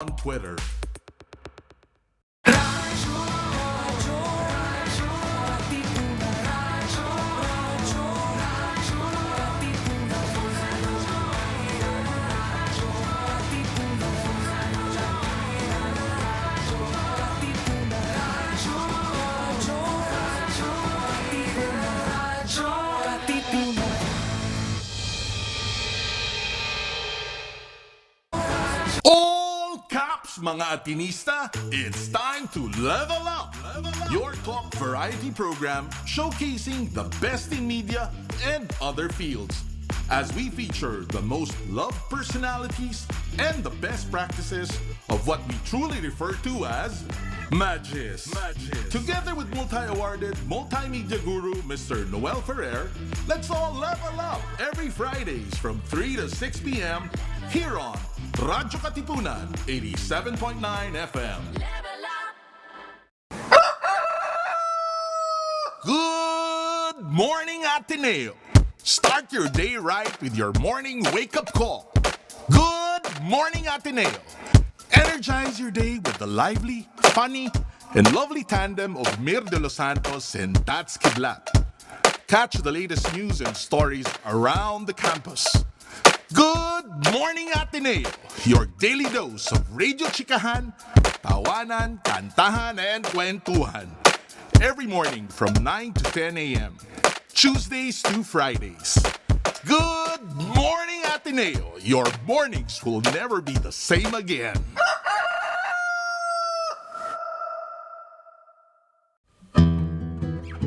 on Twitter. All caps, mga Atinista, it's time to level up. Your talk variety program showcasing the best in media and other fields. As we feature the most loved personalities and the best practices of what we truly refer to as Magis. Together with multi-awarded multimedia guru Mr. Noel Ferrer, let's all level up every Fridays from 3 to 6 p.m. here on radyo-katipunan 87.9 FM. Good morning, Ateneo. Start your day right with your morning wake-up call. Good morning, Ateneo. Energize your day with the lively, funny, and lovely tandem of Mir de los Santos and Tats Kidlat. Catch the latest news and stories around the campus. Good morning, Ateneo. Your daily dose of radio chikahan, tawanan, kantahan, and kwentuhan. Every morning from 9 to 10 a.m. Tuesdays to Fridays. Good morning, Ateneo. Your mornings will never be the same again.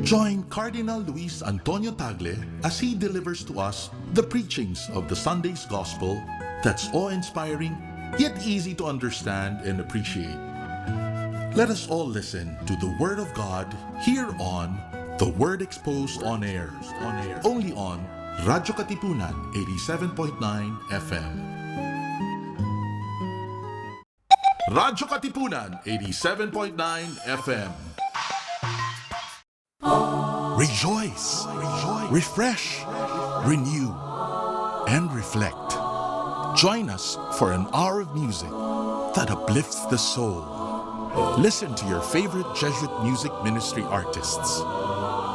Join Cardinal Luis Antonio Tagle as he delivers to us the preachings of the Sunday's Gospel that's awe-inspiring, yet easy to understand and appreciate. Let us all listen to the Word of God here on The Word Exposed on Air, only on radyo-katipunan 87.9 FM. Radyo-katipunan 87.9 FM. Rejoice, refresh, renew, and reflect. Join us for an hour of music that uplifts the soul. Listen to your favorite Jesuit music ministry artists.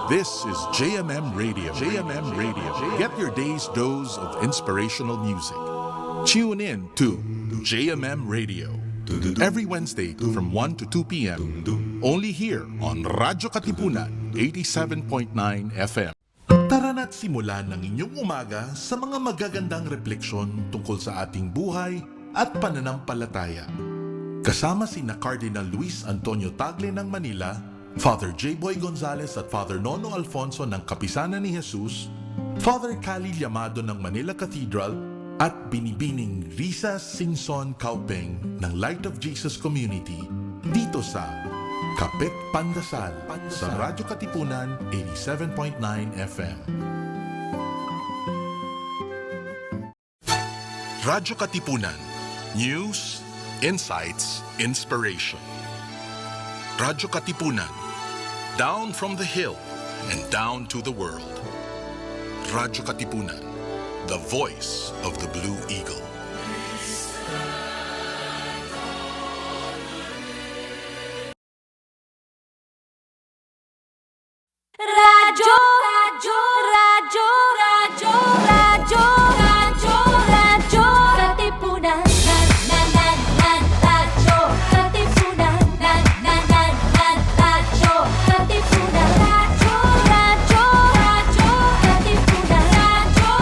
This is JMM Radio. Get your day's dose of inspirational music. Tune in to JMM Radio every Wednesday from 1 to 2 p.m. Only here on Radyo Katipunan 87.9 FM. Tara na't simulan ng inyong umaga sa mga magagandang refleksyon tungkol sa ating buhay at pananampalataya. Kasama sina Cardinal Luis Antonio Tagle ng Manila, Father J. Boy Gonzales at Father Nono Alfonso ng Kapisanan ni Jesus, Father Cali Llamado ng Manila Cathedral, at Binibining Risa Singson Kaupeng ng Light of Jesus Community dito sa Kapit Pandasal sa Radyo Katipunan 87.9 FM. Radyo Katipunan. News, insights, inspiration. Radyo Katipunan. Down from the hill and down to the world. Radyo Katipunan. The voice of the Blue Eagle. Radyo, radyo, radyo, radyo, radyo, radyo, radyo, Katipunan, radyo, Katipunan, radyo, Katipunan, radyo, radyo, radyo, Katipunan, radyo,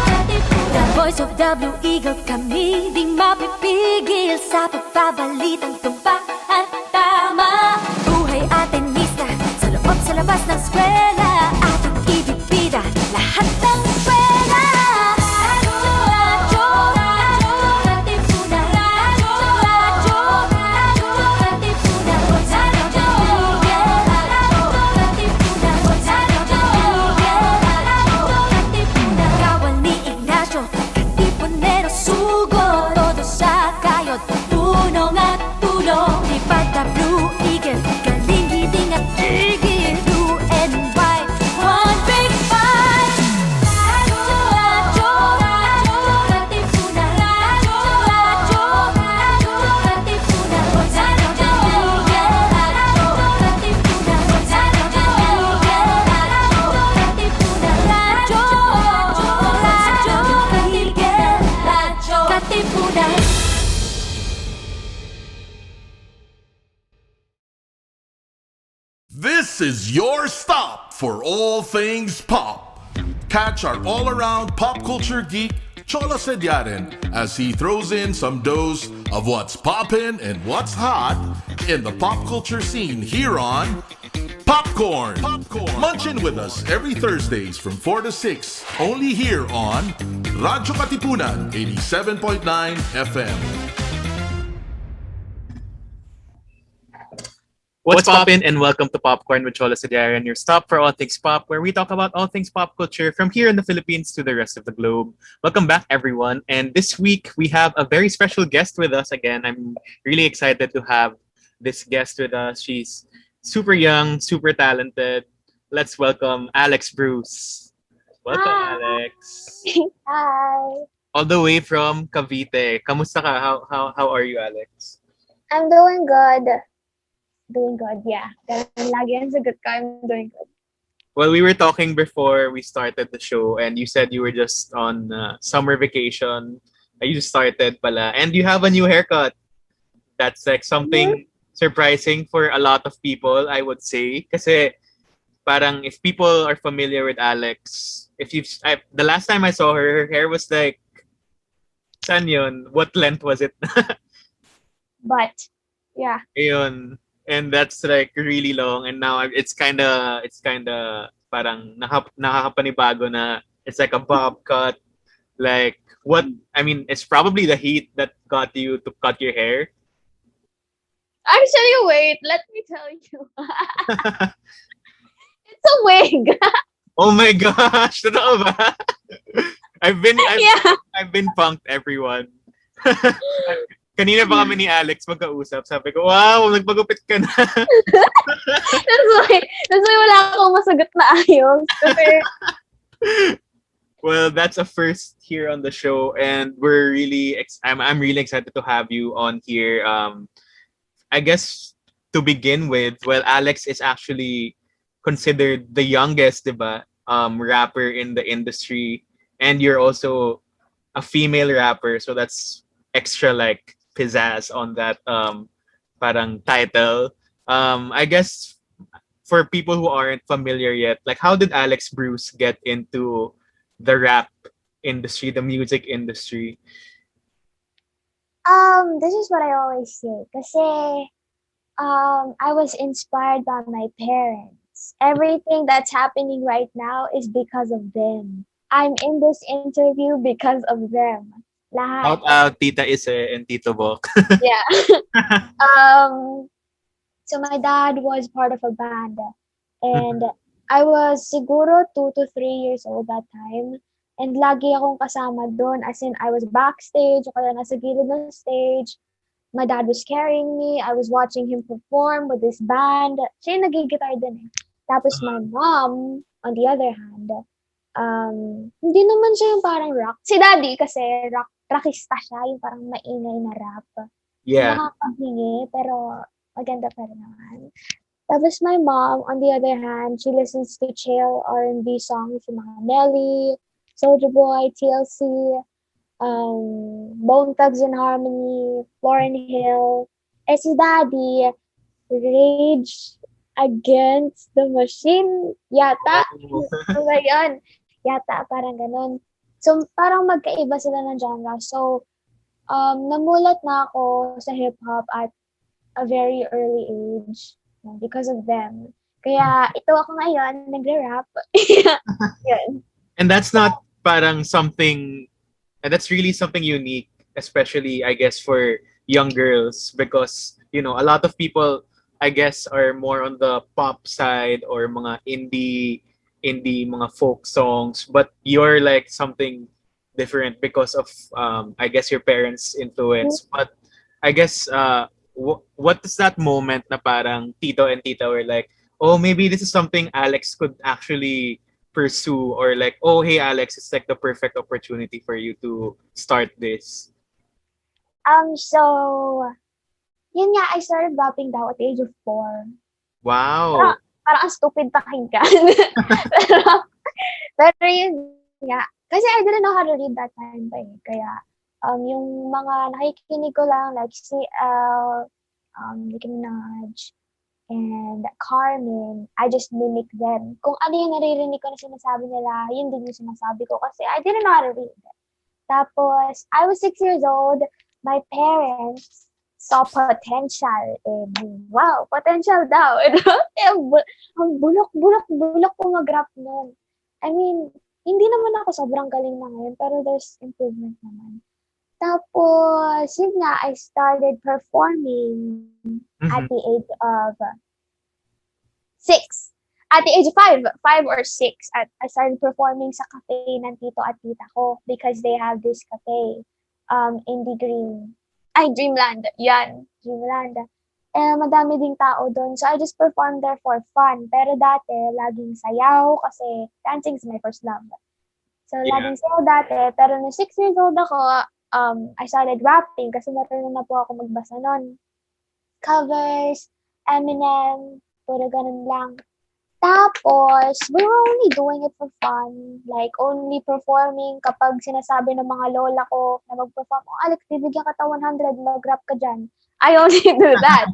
Katipunan. The voice of the Blue Eagle, kami di mapipigil sa pagbabalitang tumpak at tama. Buhay Atenista, sa loob sa labas ng eskwela, ating ibibida lahat ng eskwela. Radyo, radyo, Katipunan, radyo, radyo, Katipunan, radyo, Katipunan, Katipunan. Kawal ni Ignacio, Katipunero, sugo, todo sa kayod, tunong at tulong, ipagdamag katipunan. This is your stop for all things pop. Catch our all-around pop culture geek, Cholo Sediaren, as he throws in some dose of what's poppin' and what's hot in the pop culture scene here on Popcorn. Munch in with us every Thursdays from 4 to 6, only here on radyo-katipunan 87.9 FM. What's poppin', and welcome to Popcorn with Cholo Sediaren, your stop for all things pop, where we talk about all things pop culture from here in the Philippines to the rest of the globe. Welcome back, everyone. And this week, we have a very special guest with us again. I'm really excited to have this guest with us. She's super young, super talented. Let's welcome Alex Bruce. Welcome, Hi. Alex. Hi. All the way from Cavite. Kamusta ka? How are you, Alex? I'm doing good. Doing good, yeah. Ganun lagi ang sagot ko, I'm doing good. Well, we were talking before we started the show, and you said you were just on summer vacation. You just started pala. And you have a new haircut. That's like something surprising for a lot of people, I would say. Kasi parang if people are familiar with Alex, the last time I saw her hair was like, saan yun? What length was it? But, yeah. Ayun. And that's like really long, and now it's kinda parang nakakapanibago na it's like a bob cut. Like what? I mean, it's probably the heat that got you to cut your hair. Actually, wait, let me tell you. It's a wig. Oh my gosh, totoo ba? I've been punked, everyone. Kanina pa kami ni Alex magkausap. Sabi ko, wow, nagpagupit ka na. That's why wala akong masagot na ayos. Kasi, well, that's a first here on the show, and we're really I'm really excited to have you on here. I guess to begin with, well, Alex is actually considered the youngest, diba, rapper in the industry, and you're also a female rapper, so that's extra like pizzazz on that parang title. I guess for people who aren't familiar yet, like how did Alex Bruce get into the rap industry, the music industry? this is what I always say. Kasi, I was inspired by my parents. Everything that's happening right now is because of them. I'm in this interview because of them. Lahat. Shout out Tita Ise and Tito Bok. Yeah. So my dad was part of a band, and I was siguro 2 to 3 years old that time, and lagi akong kasama doon, as in I was backstage o kaya nasa gilid ng stage. My dad was carrying me. I was watching him perform with this band. Siya yung nag-guitar din eh. Tapos my mom, on the other hand, hindi naman siya yung parang rock. Si daddy kasi rockista siya, yung parang maingay na rap. Yeah. Nakakahingi, pero maganda pa rin naman. Tapos my mom, on the other hand, she listens to chill R&B songs, yung mga Nelly, Soulja Boy, TLC, Bone Thugs and Harmony, Lauryn Hill. Eh si daddy, Rage Against the Machine, yata. Ano ba yun? Yata, parang ganun. So, parang magkaiba sila ng genre. So, namulat na ako sa hip-hop at a very early age because of them. Kaya, ito ako ngayon, nagre-rap. Yun. And that's not parang something, and that's really something unique, especially, I guess, for young girls, because, you know, a lot of people, I guess, are more on the pop side or mga indie mga folk songs, but you're like something different because of I guess your parents' influence. But I guess what is that moment na parang Tito and Tita were like, oh, maybe this is something Alex could actually pursue, or like, oh, hey Alex, it's like the perfect opportunity for you to start this? So yun nga, I started rapping daw at the age of 4. Wow. Parang ang stupid pakinggan. pero yun nga. Kasi I didn't know how to read that time pa eh. Kaya, Yung mga nakikinig ko lang like CL, Nicki Minaj, and Carmen, I just mimic them. Kung ano yung naririnig ko na sinasabi nila, yun din yung sinasabi ko kasi I didn't know how to read. Tapos, I was 6 years old. My parents saw potential in me. Wow, potential daw. Ang bulok ko mag-rap nun. I mean, hindi naman ako sobrang galing na ngayon, pero there's improvement naman. Tapos, yun nga, I started performing at the age of 6. At the age of 5 or 6, I started performing sa cafe ng tito at tita ko because they have this cafe in the Dreamland. Yan, Dreamland. Madami ding tao doon. So, I just performed there for fun. Pero dati, laging sayaw kasi dancing is my first love. So, laging sayaw dati. Pero nung 6 years old ako, I started rapping kasi marunong na po ako magbasa nun. Covers, Eminem, puro ganun lang. Tapos, we were only doing it for fun. Like, only performing kapag sinasabi ng mga lola ko na mag-perform, oh, Alex, bibigyan ka ta 100, mag-rap ka dyan. I only do that.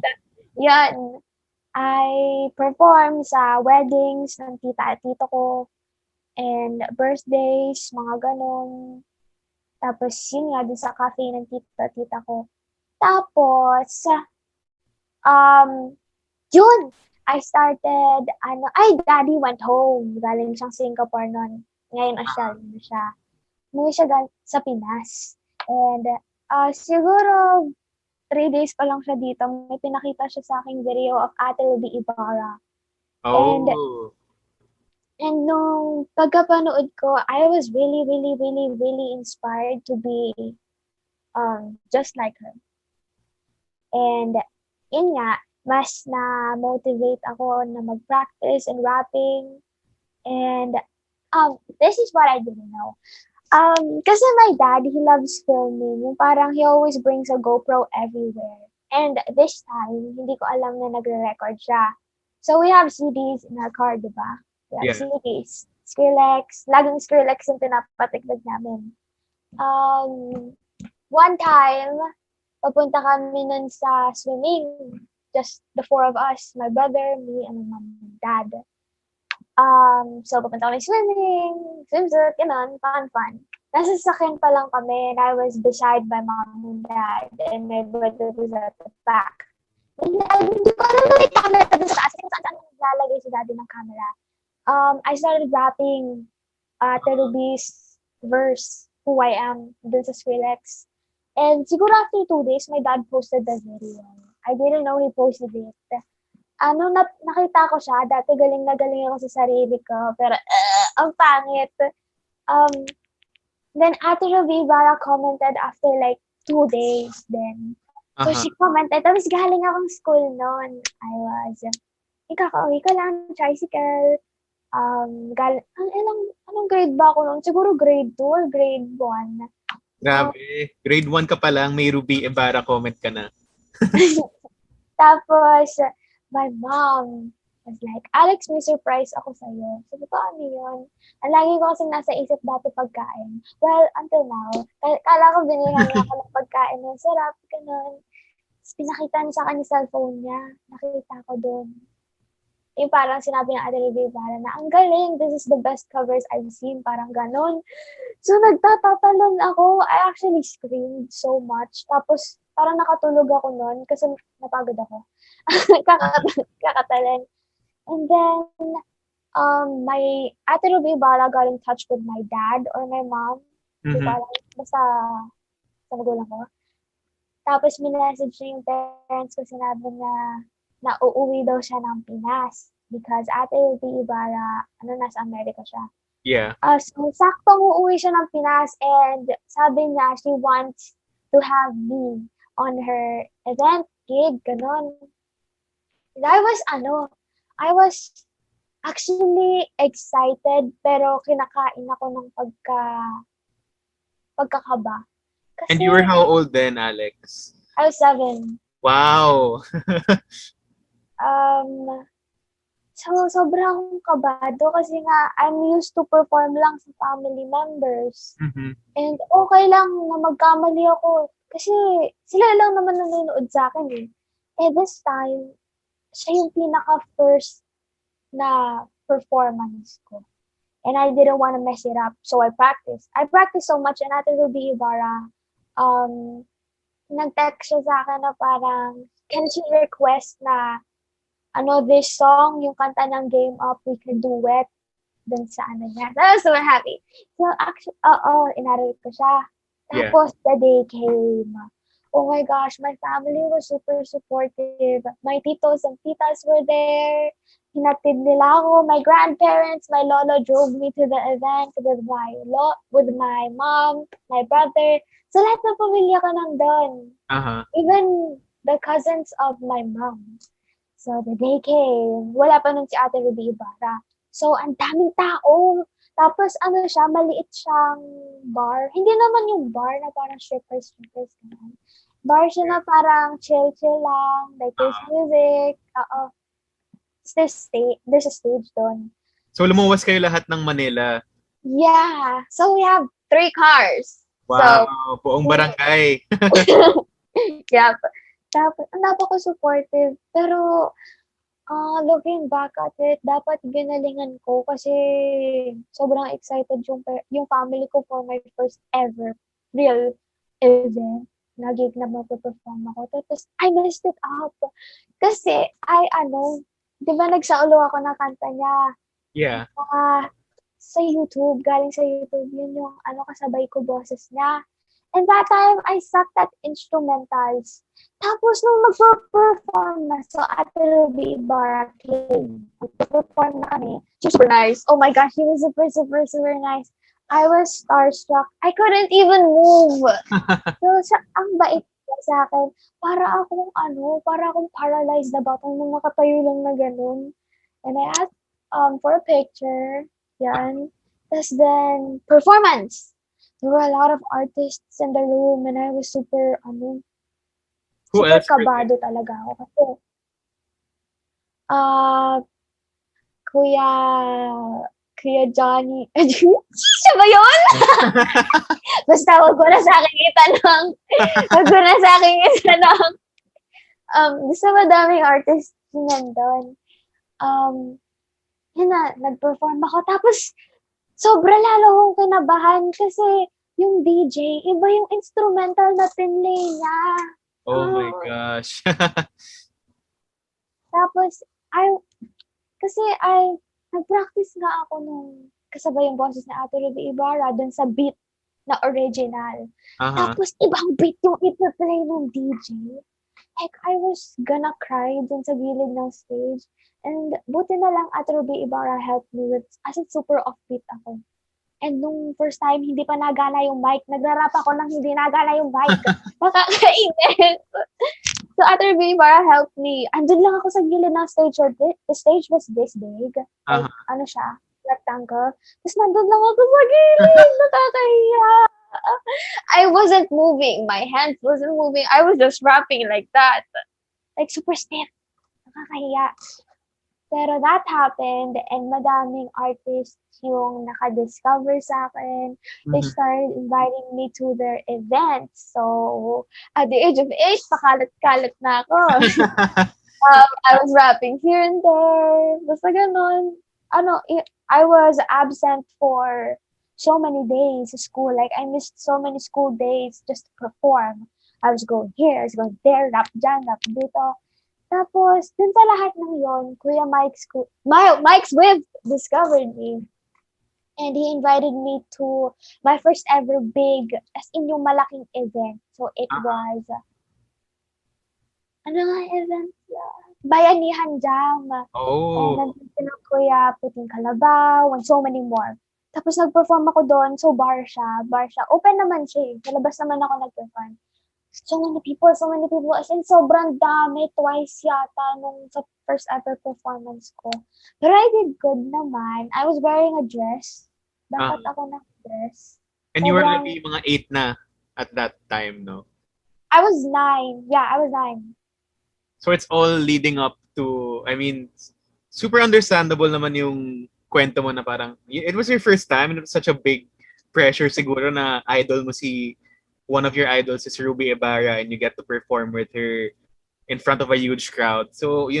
Yan. I perform sa weddings ng tita at tito ko and birthdays, mga ganun. Tapos, yun nga, dun sa cafe ng tita at tita ko. Tapos, yun! I started, daddy went home. Galing siyang Singapore nun. Ngayon, Australia na siya. Umuwi siya sa Pinas. And, siguro, 3 days pa lang siya dito. May pinakita siya sa aking video of Ate Ruby Ibarra. Oh. And nung pagkapanood ko, I was really, really, really, really inspired to be just like her. And, yun nga, mas na-motivate ako na mag-practice and rapping. And this is what I didn't know. Kasi my dad, he loves filming. Yung parang he always brings a GoPro everywhere. And this time, hindi ko alam na nagre-record siya. So we have CDs in our car, diba? We have CDs. Skrillex. Laging Skrillex yung pinapatigdag namin. One time, papunta kami nun sa swimming. Just the 4 of us, my brother, me, and my mom and dad. So, papunta kami swimming, swimsuit, ganun, fun. Nasa sasakyan pa lang kami, and I was beside my mom and dad, and my brother was at the back. And hindi ko alam na may camera doon sa taas, kasi saan naglalagay si daddy ng camera. I started rapping Terubi's verse, Who I Am, dun sa Skrillex. And siguro after 2 days, my dad posted the video. I didn't know he posted it. Nakita ko siya, dati galing na galing ako sa sarili ko, pero ang pangit. Then Ate Ruby Ibarra commented after like 2 days then. So she commented, tapos galing akong school noon. I was, kakauwi ko lang, tricycle. Anong grade ba ako noon? Siguro grade 2 or grade 1. Grabe. Grade 1 ka pa lang, may Ruby Ibarra comment ka na. Tapos, my mom was like, Alex, may surprise ako sa'yo. Sabi ko, ano yun? Ang lagi ko kasing nasa isip dati pagkain. Well, until now, kala ko binigyan niya ako ng pagkain. Sarap, ganun. Tapos pinakita niya sa akin yung cellphone niya. Nakita ko doon. Yung parang sinabi ng Ate Ruby Ibarra na, ang galing, this is the best covers I've seen. Parang ganun. So, nagtatatalon ako. I actually screamed so much. Tapos, parang nakatulog ako noon kasi napagod ako. Kakatalan. And then, my Ate Ruby Ibarra got in touch with my dad or my mom. Mm-hmm. Basta sa magulang ko. Tapos, minessage niya yung parents ko, sinabi na uuwi daw siya ng Pinas because Ate Ruby Ibarra, nasa Amerika siya. Yeah. So, saktong uuwi siya ng Pinas and sabi niya, she wants to have me on her event, gig, ganun. And I was actually excited, pero kinakain ako ng pagkakaba. Kasi, and you were how old then, Alex? I was 7. Wow! So, sobrang kabado kasi nga I'm used to perform lang sa family members. Mhm. And okay lang na magkamali ako kasi sila lang naman nanonood sa akin eh. Eh, this time, siya yung pinaka-first na performance ko. And I didn't want to mess it up, so I practiced. I practiced so much, and Ate Ruby Ibarra, nag-text siya sa akin na parang, can she request na, this song, yung kanta ng Game Up, we can duet dun sa ano niya. So, I was so happy. So, actually, inaral ko siya. Yeah. Tapos, the day came. Oh my gosh, my family was super supportive. My titos and titas were there. Hinatid nila ako. My grandparents, my lolo drove me to the event with my mom, my brother. So, lahat ng pamilya ko nandun. Even the cousins of my mom. So, the day came. Wala pa nun si Ate Ruby Ibarra. So, ang daming tao. Tapos, maliit siyang bar. Hindi naman yung bar na parang strippers. Ganun. Bar siya na parang chill-chill lang. Like, there's music. There's a stage doon. So, lumuwas kayo lahat ng Manila? Yeah. So, we have 3 cars. Wow, buong barangay. Yeah. Tapos, napaka-supportive. Pero, looking back at it, dapat ginalingan ko kasi sobrang excited yung family ko for my first ever real event. Nagig na magpe-perform ako. Tapos, I messed it up. Kasi, di ba nagsaulo ako ng kanta niya? Yeah. Sa YouTube, galing sa YouTube, yun yung kasabay ko boses niya. And that time, I sucked at instrumentals. Tapos, nung magpa-perform na, so Ate Ruby Ibarra came. Magpa-perform na kami. She was super nice. Oh my gosh, she was super, super, super nice. I was starstruck. I couldn't even move. So, ang bait niya sa akin. Para akong paralyzed na batang nung nakatayo lang na ganun. And I asked for a picture. Yan. Tapos then, performance. There were a lot of artists in the room and I was super, Who super else? kabado talaga ako. Kasi, Kuya Johnny. Siya ba yun? Basta wag ko na sa akin itanong. Basta madaming artists nandun. Yun na, nag-perform ako. Tapos, sobra lalo akong kinabahan kasi yung DJ, iba yung instrumental na pinlay niya. Oh my gosh. Tapos, nag-practice nga ako nung kasabay yung boses na Ate Ruby Ibarra dun sa beat na original. Tapos, ibang beat yung ipa-play ng DJ. Like, I was gonna cry dun sa gilid ng stage. And buti na lang Ate Ruby Ibarra helped me with, as in super offbeat ako. And nung first time, hindi pa nagana yung mic. Nagra-rap ako nang hindi nagana yung mic. Nakakainis. So Ate Ruby Ibarra helped me. Andun lang ako sa gilid ng stage. The stage was this big. Like, rectangle. Tapos nandun lang ako sa gilid. Nakakahiya. I wasn't moving. My hands wasn't moving. I was just rapping like that. Like, super stiff. Nakakahiya. Pero that happened and madaming artists yung nakadiscover sa akin. They started inviting me to their events. So, at the age of 8, pakalat-kalat na ako. I was rapping here and there. Basta ganun. I was absent for so many days at school. Like, I missed so many school days just to perform. I was going here, I was going there, rap dyan, rap dito. Tapos, dun sa lahat ng yon, Kuya Mike's Swift discovered me. And he invited me to my first ever big, as in yung malaking event. So, it was, event? Bayanihan Jam. Oh. And nandito na Kuya Puting Kalabaw, and so many more. Tapos, nag-perform ako doon. So, bar siya. Open naman siya. Sa labas naman ako nag-perform. So many people, as in sobrang dami, twice yata nung sa first ever performance ko. Pero I did good naman. I was wearing a dress. Bakit ako nag-dress? And you were maybe mga 8 na at that time, no? I was 9. Yeah, I was 9. So it's all leading up to, super understandable naman yung kwento mo na parang, it was your first time and it was such a big pressure siguro na idol mo one of your idols is Ruby Ibarra and you get to perform with her in front of a huge crowd. So,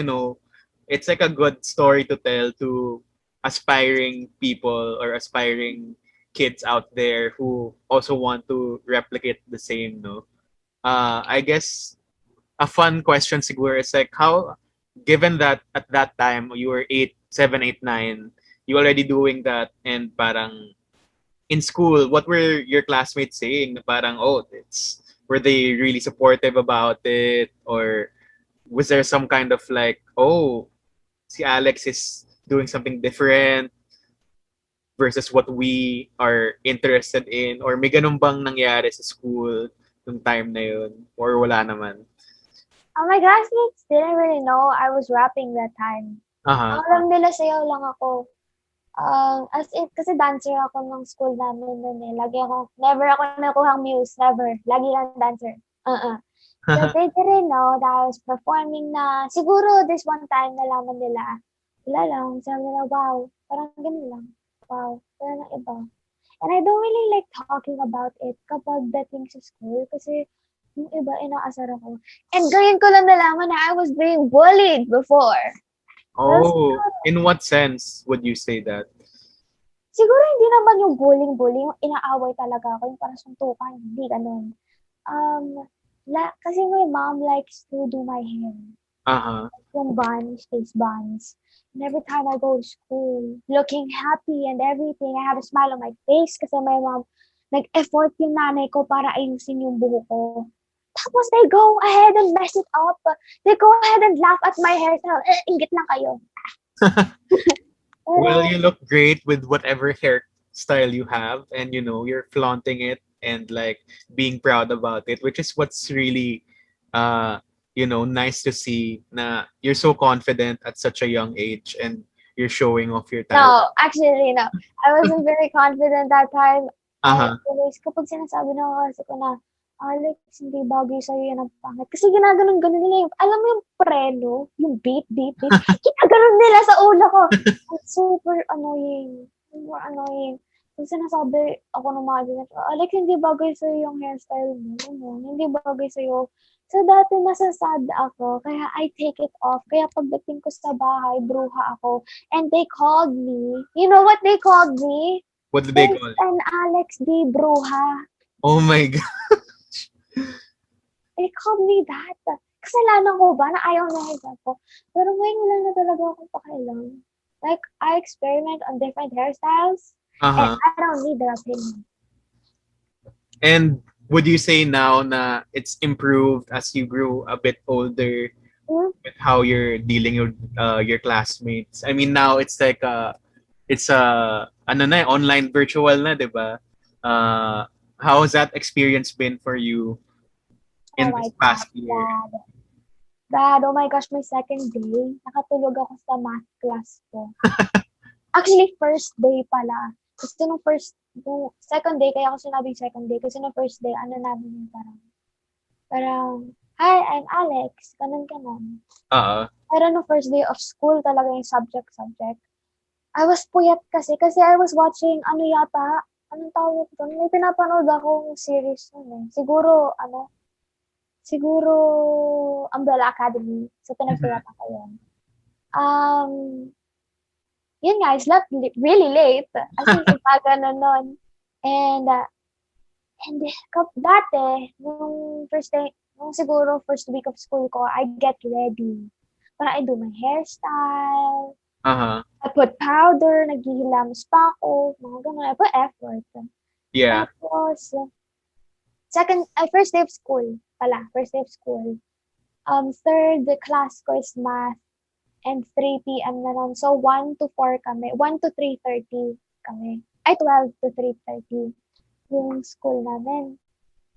it's like a good story to tell to aspiring people or aspiring kids out there who also want to replicate the same, no? I guess a fun question siguro is like how, given that at that time you were 8, 7, 8, 9, you already doing that and parang in school, what were your classmates saying? Parang, were they really supportive about it? Or was there some kind of like, si Alex is doing something different versus what we are interested in? Or may ganun bang nangyari sa school nung time na yun? Or wala naman? My classmates didn't really know I was rapping that time. Uh-huh. Alam nila sayaw lang ako. As in, kasi dancer ako ng school namin nun eh. Never ako nakuhang muse, never. Lagi lang dancer. So they didn't know that I was performing na, siguro this one time nalaman nila, wala lang, sabi nila, wow, parang ganun lang. Wow, wala nang iba. And I don't really like talking about it kapag dating sa school kasi yung iba, inaasar ako. And ngayon ko lang nalaman na I was being bullied before. Oh, in what sense would you say that? Siguro hindi naman yung bullying, yung inaaway talaga ako, yung parang suntukan, hindi ganun. Kasi my mom likes to do my hair. Uh-huh. Yung buns, face buns. And every time I go to school, looking happy and everything, I have a smile on my face kasi my mom, nag-effort yung nanay ko para ayusin yung buhok ko. Tapos they go ahead and mess it up. They go ahead and laugh at my hairstyle. Inggit lang kayo. Well, you look great with whatever hairstyle you have and you're flaunting it and like being proud about it, which is what's really nice to see na you're so confident at such a young age and you're showing off your talent. No, actually, no. I wasn't very confident that time. Uh-huh. Always, kapag sinasabi na kasi ko na, Alex, hindi bagay sa'yo yan ang pangit. Kasi ginaganon-ganon nila yung, alam mo yung preno, yung beat. Ginaganon nila sa ulo ko. Super annoying. Super annoying. Kung sinasabi ako ng mga ganyan, Alex, hindi bagay sa'yo yung hairstyle mo. Hindi bagay sa'yo. So, dati nasasad ako, kaya I take it off. Kaya pagdating ko sa bahay, bruha ako. And they called me. You know what they called me? What did they call you? And Alex di bruha. Oh my God. They called me that. Kasalanan ko ba na ayaw na hairstyle ko? Pero ngayon wala na talaga akong pakialam. Like, I experiment on different hairstyles. Uh-huh. And I don't need their opinion. And would you say now na it's improved as you grew a bit older with how you're dealing with your classmates? I mean, now it's like online virtual na, diba? How has that experience been for you in this past year? Dad, oh my gosh, my second day, nakatulog ako sa math class ko. Actually, first day pala. Kasi nung second day, kaya ako sinabing second day, kasi nung first day, namin yung parang, hi, I'm Alex, ganun. Pero nung first day of school, talaga yung subject. I was puyat kasi I was watching, anong tawag doon? May pinapanood akong series nun eh. Siguro Umbrella Academy. So, pinagpuyat ako yun. Yun nga, I slept really late. As in, umaga na nun. And dati, nung siguro first week of school ko, I get ready. Para I do my hairstyle. Uh-huh. I put powder, naghihilamos pa ako, mga ganun. I put effort. Yeah. Tapos, first day of school pala. Third class ko is math and 3 p.m. na nun. So, 1 to 4 kami. 1 to 3:30 kami. 12 to 3:30 yung school namin.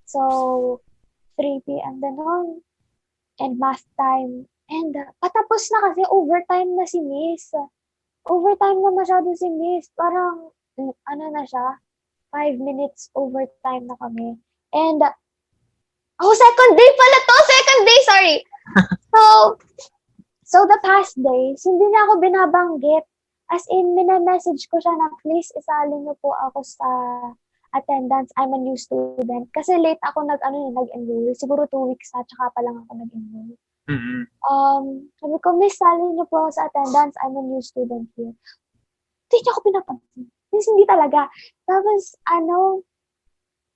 So, 3 p.m. na nun. And math time. And patapos na kasi overtime na si Miss. Overtime na masyado si Miss. Parang, na siya? 5 minutes overtime na kami. And, second day pala to! Second day, sorry! So So, the past days, hindi na ako binabanggit. As in, minamessage ko siya na, please, isalin niyo po ako sa attendance. I'm a new student. Kasi late ako nag-enroll. Siguro 2 weeks na, tsaka pa lang ako nag-enroll. Mm-mm. Sabi ko, miss, salin niyo po ako sa attendance. I'm a new student here. Hindi niya ako pinapansin. Miss, hindi talaga.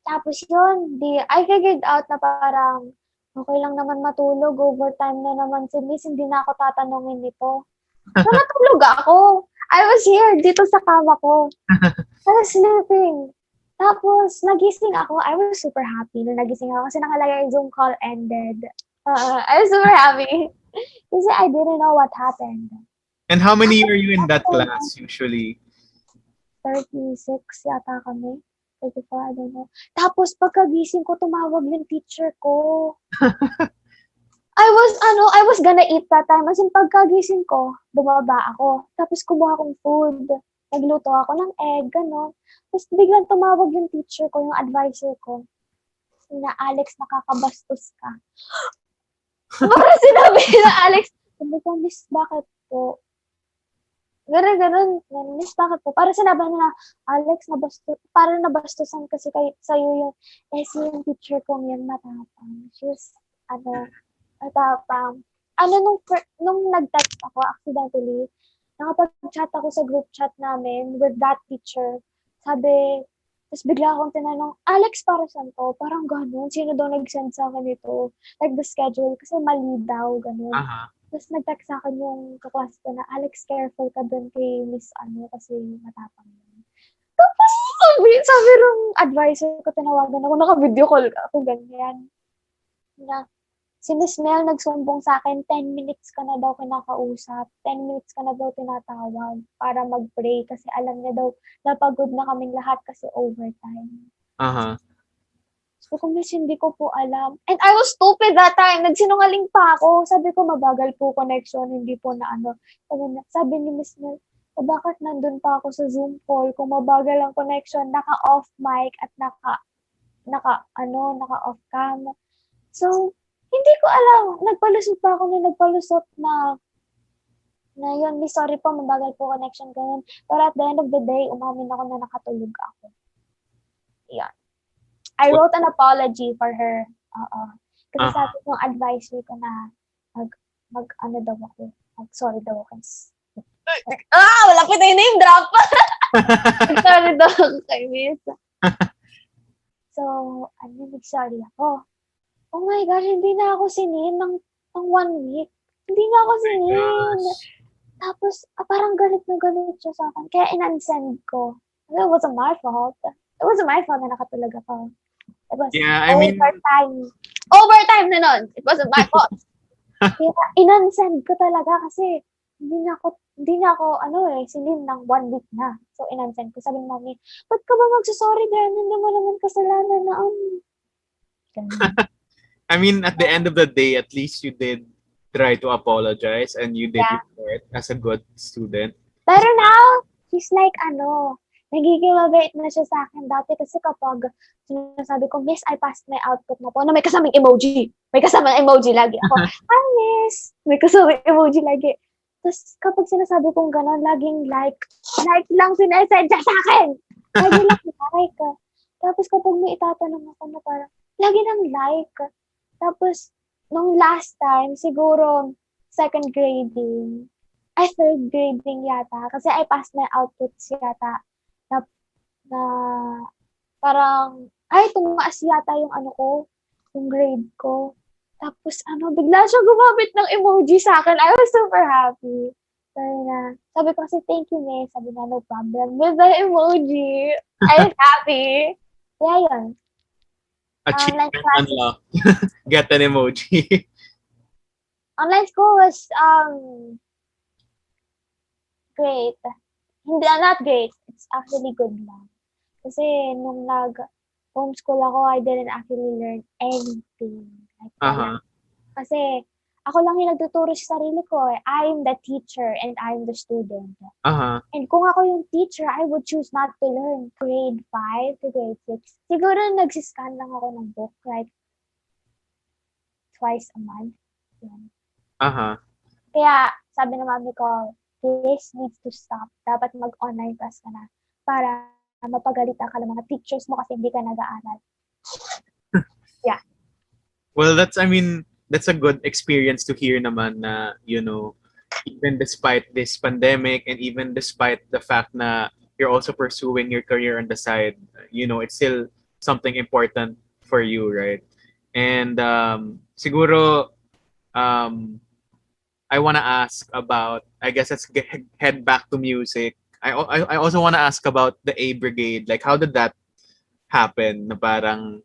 Tapos yun, I figured out na parang, okay lang naman matulog, overtime na naman si miss, hindi na ako tatanungin nito. So, natulog ako. I was here, dito sa kama ko. I was sleeping. Tapos, nagising ako. I was super happy na nagising ako kasi nakalagay Zoom call ended. I was super happy. Kasi I didn't know what happened. And how many are you in that class usually? 36 yata kami. 34, I don't know. Tapos, pagkagising ko, tumawag yung teacher ko. I was gonna eat that time. As in, pagkagising ko, bumaba ako. Tapos, kumuha akong food. Nagluto ako ng egg, gano'n. Tapos, biglang tumawag yung teacher ko, yung advisor ko. Na, Alex, nakakabastos ka. Bakit sinabi na, Alex? Sabi ko, miss, bakit po? Ganun. Miss, bakit po? Para sinabi na, Alex, parang nabastusan kasi sa'yo yung, yung teacher ko yung matapang. She's, matapang. Nung nag-text ako, accidentally, nakapag-chat ako sa group chat namin with that teacher. Sabi, tapos bigla akong tinanong, Alex, para saan to? Parang ganun. Sino daw nag-send sa akin ito? Like the schedule, kasi mali daw, ganun. Tapos nag-text sa akin yung kaklase ko na, Alex, careful ka dun kay Miss kasi matapang yun. Tapos sabi rong advisor ko, tinawagan ako, naka-video call ako, ganyan. Na, si Miss Mel nagsumbong sa akin, 10 minutes ka na daw kinakausap, 10 minutes ka na daw tinatawag para mag-pray kasi alam niya daw napagod na kaming lahat kasi overtime. So kung Miss, hindi ko po alam. And I was stupid that time. Nagsinungaling pa ako. Sabi ko, mabagal po connection, hindi po na Sabi ni Miss Mel, bakit nandun pa ako sa Zoom call kung mabagal ang connection, naka-off mic at naka-off cam. So, hindi ko alam. Nagpalusot pa ako na yun, Miss, sorry po, mabagal po connection ganun. Pero at the end of the day, umamin ako na nakatulog ako. Yan. I wrote an apology for her. Kasi sabi ng advisor ko na sorry daw ako. Wala pa tayo name drop! Sorry daw ako kay Miss. So, nag-sorry ako. Oh my gosh, hindi na ako sinin ng 1 week. Hindi na ako sinin. Tapos, parang galit na galit siya sa akin. Kaya in-unsend ko. It wasn't my fault. It wasn't my fault na nakatulog ako. It was overtime na nun. It wasn't my fault. Kaya in-unsend ko talaga kasi hindi na ako sinin ng 1 week na. So, in-unsend ko. Sabi ng mami, ba't ka ba magsasorry dahil hindi mo naman kasalanan na I mean, at the end of the day, at least you did try to apologize and you did your part as a good student. Pero now, he's like, nagiging mabait na siya sa akin dati kasi kapag sinasabi ko, Miss, I passed my output na po, na may kasamang emoji. May kasamang emoji lagi. Ako, hi, Miss. May kasamang emoji lagi. Tapos kapag sinasabi kong gano'n, laging like lang sinesend sa akin. Lagi lang like. Tapos kapag may itatanong ako na parang, lagi nang like. Tapos, nung last time, siguro, third grading yata. Kasi I passed my outputs yata. Na parang, tumaas yata yung yung grade ko. Tapos, bigla siya gumamit ng emoji sa akin. I was super happy. Sabi ko kasi, thank you, Miss. Sabi na, no problem. With the emoji, I was happy. Yeah, yun. Achievement unlocked. Get an emoji. Online school was great. Not great. It's actually good lang. Kasi nung nag-homeschool ako, I didn't actually learn anything. Kasi ako lang yung nagtuturo sa sarili ko. I'm the teacher and I'm the student. And kung ako yung teacher, I would choose not to learn grade 5 to grade 6. Siguro nagsiscan lang ako ng book like twice a month. Yan. Kaya sabi ng mami ko, this needs to stop. Dapat mag-online class ka na para mapagalitan ka ng mga teachers mo kasi hindi ka nag-aaral. Yeah. Well, that's a good experience to hear naman na, even despite this pandemic and even despite the fact na you're also pursuing your career on the side, it's still something important for you, right? And siguro, I want to ask about, I guess let's head back to music. I also want to ask about the A Brigade. Like, how did that happen? Na parang,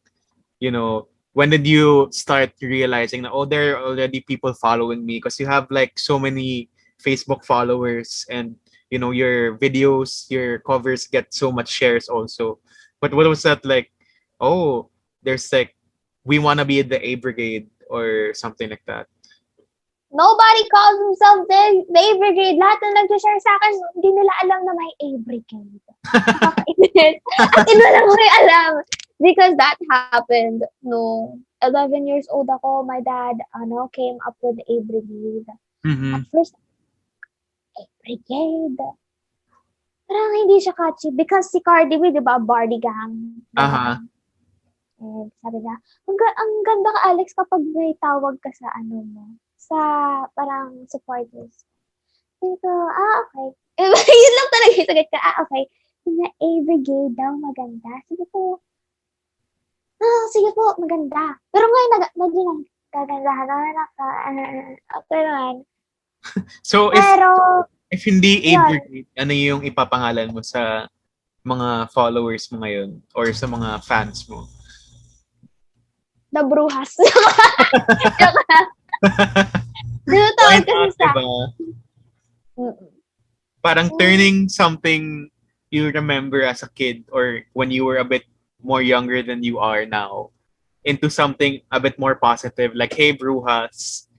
when did you start realizing that, oh, there are already people following me? Because you have like so many Facebook followers and, your videos, your covers get so much shares also. But what was that like? Oh, there's like, we want to be the A Brigade or something like that. Nobody calls themselves the A Brigade. Lahat na nag-share sa akin, hindi nila alam na may A Brigade. Nakakainis. At ino lang ko alam. Because that happened no 11 years old ako. My dad came up with A Brigade. Mm-hmm. At first, A Brigade. Parang hindi siya catchy. Because si Cardi B, di ba, Bardi Gang. Aha. And sabi niya, ang ganda ka, Alex, kapag may tawag ka sa mo. Sa parang supporters. Sabi ko, okay. Yun lang talaga yung sagot ko, okay. Na A Brigade daw, maganda. Sabi ko, sige po, maganda. Pero ngayon, medyo nagagandahan naman ako. Okay naman. So, Pero, if hindi A yun. Brigade, ano yung ipapangalan mo sa mga followers mo ngayon or sa mga fans mo? The Brujas. Tinutawag kasi sa... Diba? Parang turning something you remember as a kid or when you were a bit more younger than you are now into something a bit more positive, like, hey, Brujas.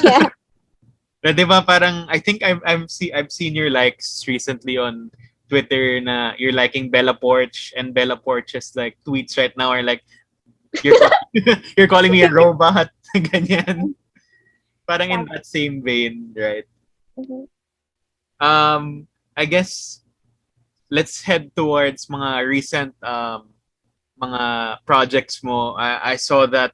Yeah. Na, diba, parang, I think I've seen your likes recently on Twitter na you're liking Bella Porch, and Bella Porch's like tweets right now are like, you're calling me a robot, ganyan. Parang in that same vein, right? Mm-hmm. I guess let's head towards mga recent mga projects mo. I saw that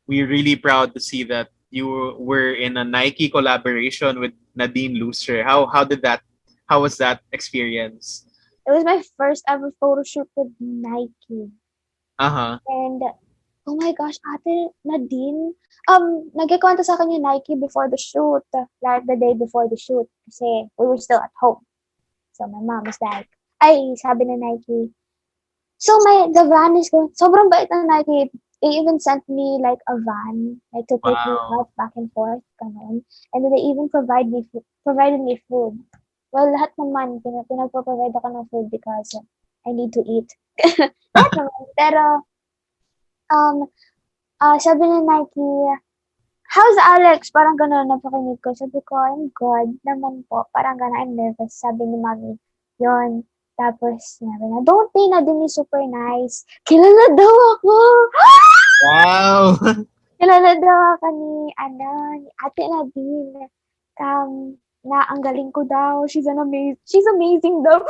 we're really proud to see that you were in a Nike collaboration with Nadine Lustre. How was that experience? It was my first ever photo shoot with Nike. Uh-huh. And, oh my gosh, Ate Nadine, nagkikwento sa akin yung Nike before the shoot, like the day before the shoot, kasi we were still at home. So my mom was like, sabi na Nike, so the van is going, sobrang bait ng Nike. They even sent me like a van, like to take me out back and forth, ganun. And then they even provided me food. Well, lahat naman, pinagpo-provide ako ng food because I need to eat. Lahat naman. Pero, sabi ni Nike, how's Alex? Parang gano'n, napakinig ko. Sabi ko, I'm good naman po. Parang gano'n, I'm nervous. Sabi ni Mami, yon. Tapos, sabi na, don't be Nadine is super nice. Kilala daw ako! Wow! Kilala daw ako ni Ate Nadine. Na ang galing ko daw. She's amazing daw.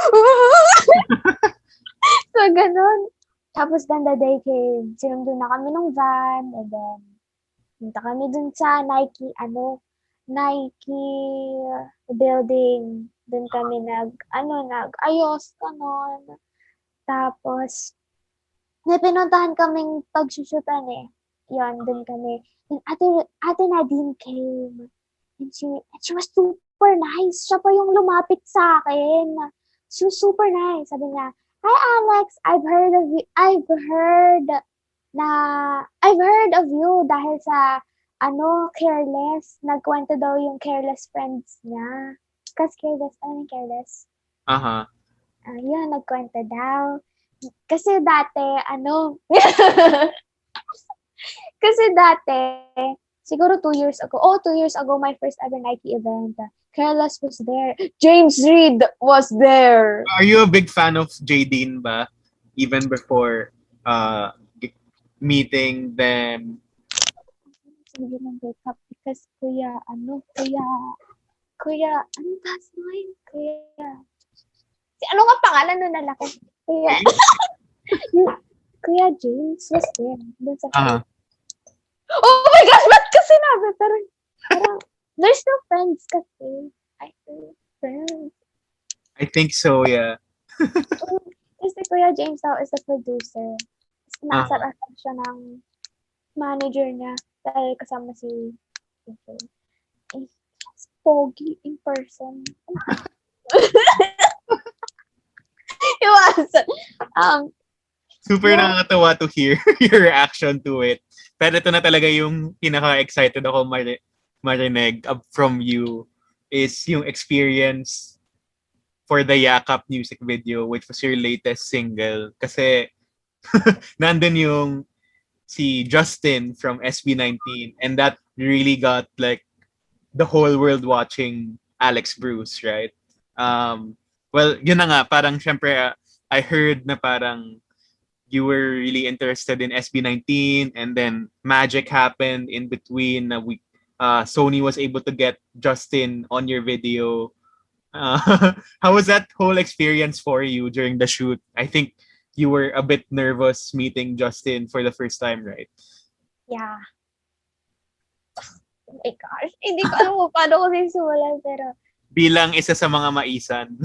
So, ganun. Tapos, then the day came. Sinundo na kami ng van. And then, punta kami dun sa Nike building. Dun kami nag-ayos, ganon. Tapos, may pinuntahan kaming pagsusutan eh. Yan, dun kami. And Ate Nadine came. And she was super nice. Siya pa yung lumapit sa akin. She was super nice. Sabi niya, hi Alex, I've heard of you. I've heard of you dahil sa Careless. Nagkwento daw yung Careless friends niya. Kasi Careless, Careless? Uh-huh. Yun, nagkwento daw. Kasi dati, kasi dati, siguro 2 years ago, 2 years ago, my first ever Nike event, Careless was there. James Reid was there. Are you a big fan of Jadine ba? Even before meeting them? Sige ng breakup because kuya, Kuya, ano last name? Kuya. Ano nga pangalan nun lalaki? Kuya. Kuya James was there. Dun sa Uh-huh. Oh my gosh, ba't ko sinabi? Parang, there's no friends kasi. I think friends. I think so, yeah. Kasi Kuya James daw is the producer. Nasa Uh-huh. siya ng manager niya dahil kasama si pogi in person. Iwasan. Super Yeah. nakakatawa to hear your reaction to it. Pero ito na talaga yung pinaka-excited ako marinig from you is yung experience for the Yakap music video, which was your latest single. Kasi nandun yung si Justin from SB19 and that really got like the whole world watching Alex Bruce, right? Well, yun na nga, parang syempre I heard na parang you were really interested in SB19 and then magic happened in between na Sony was able to get Justin on your video. How was that whole experience for you during the shoot? I think you were a bit nervous meeting Justin for the first time, right? Yeah. Oh my gosh. Hindi ko alam kung paano ko sisimulan, pero Bilang isa sa mga maisan.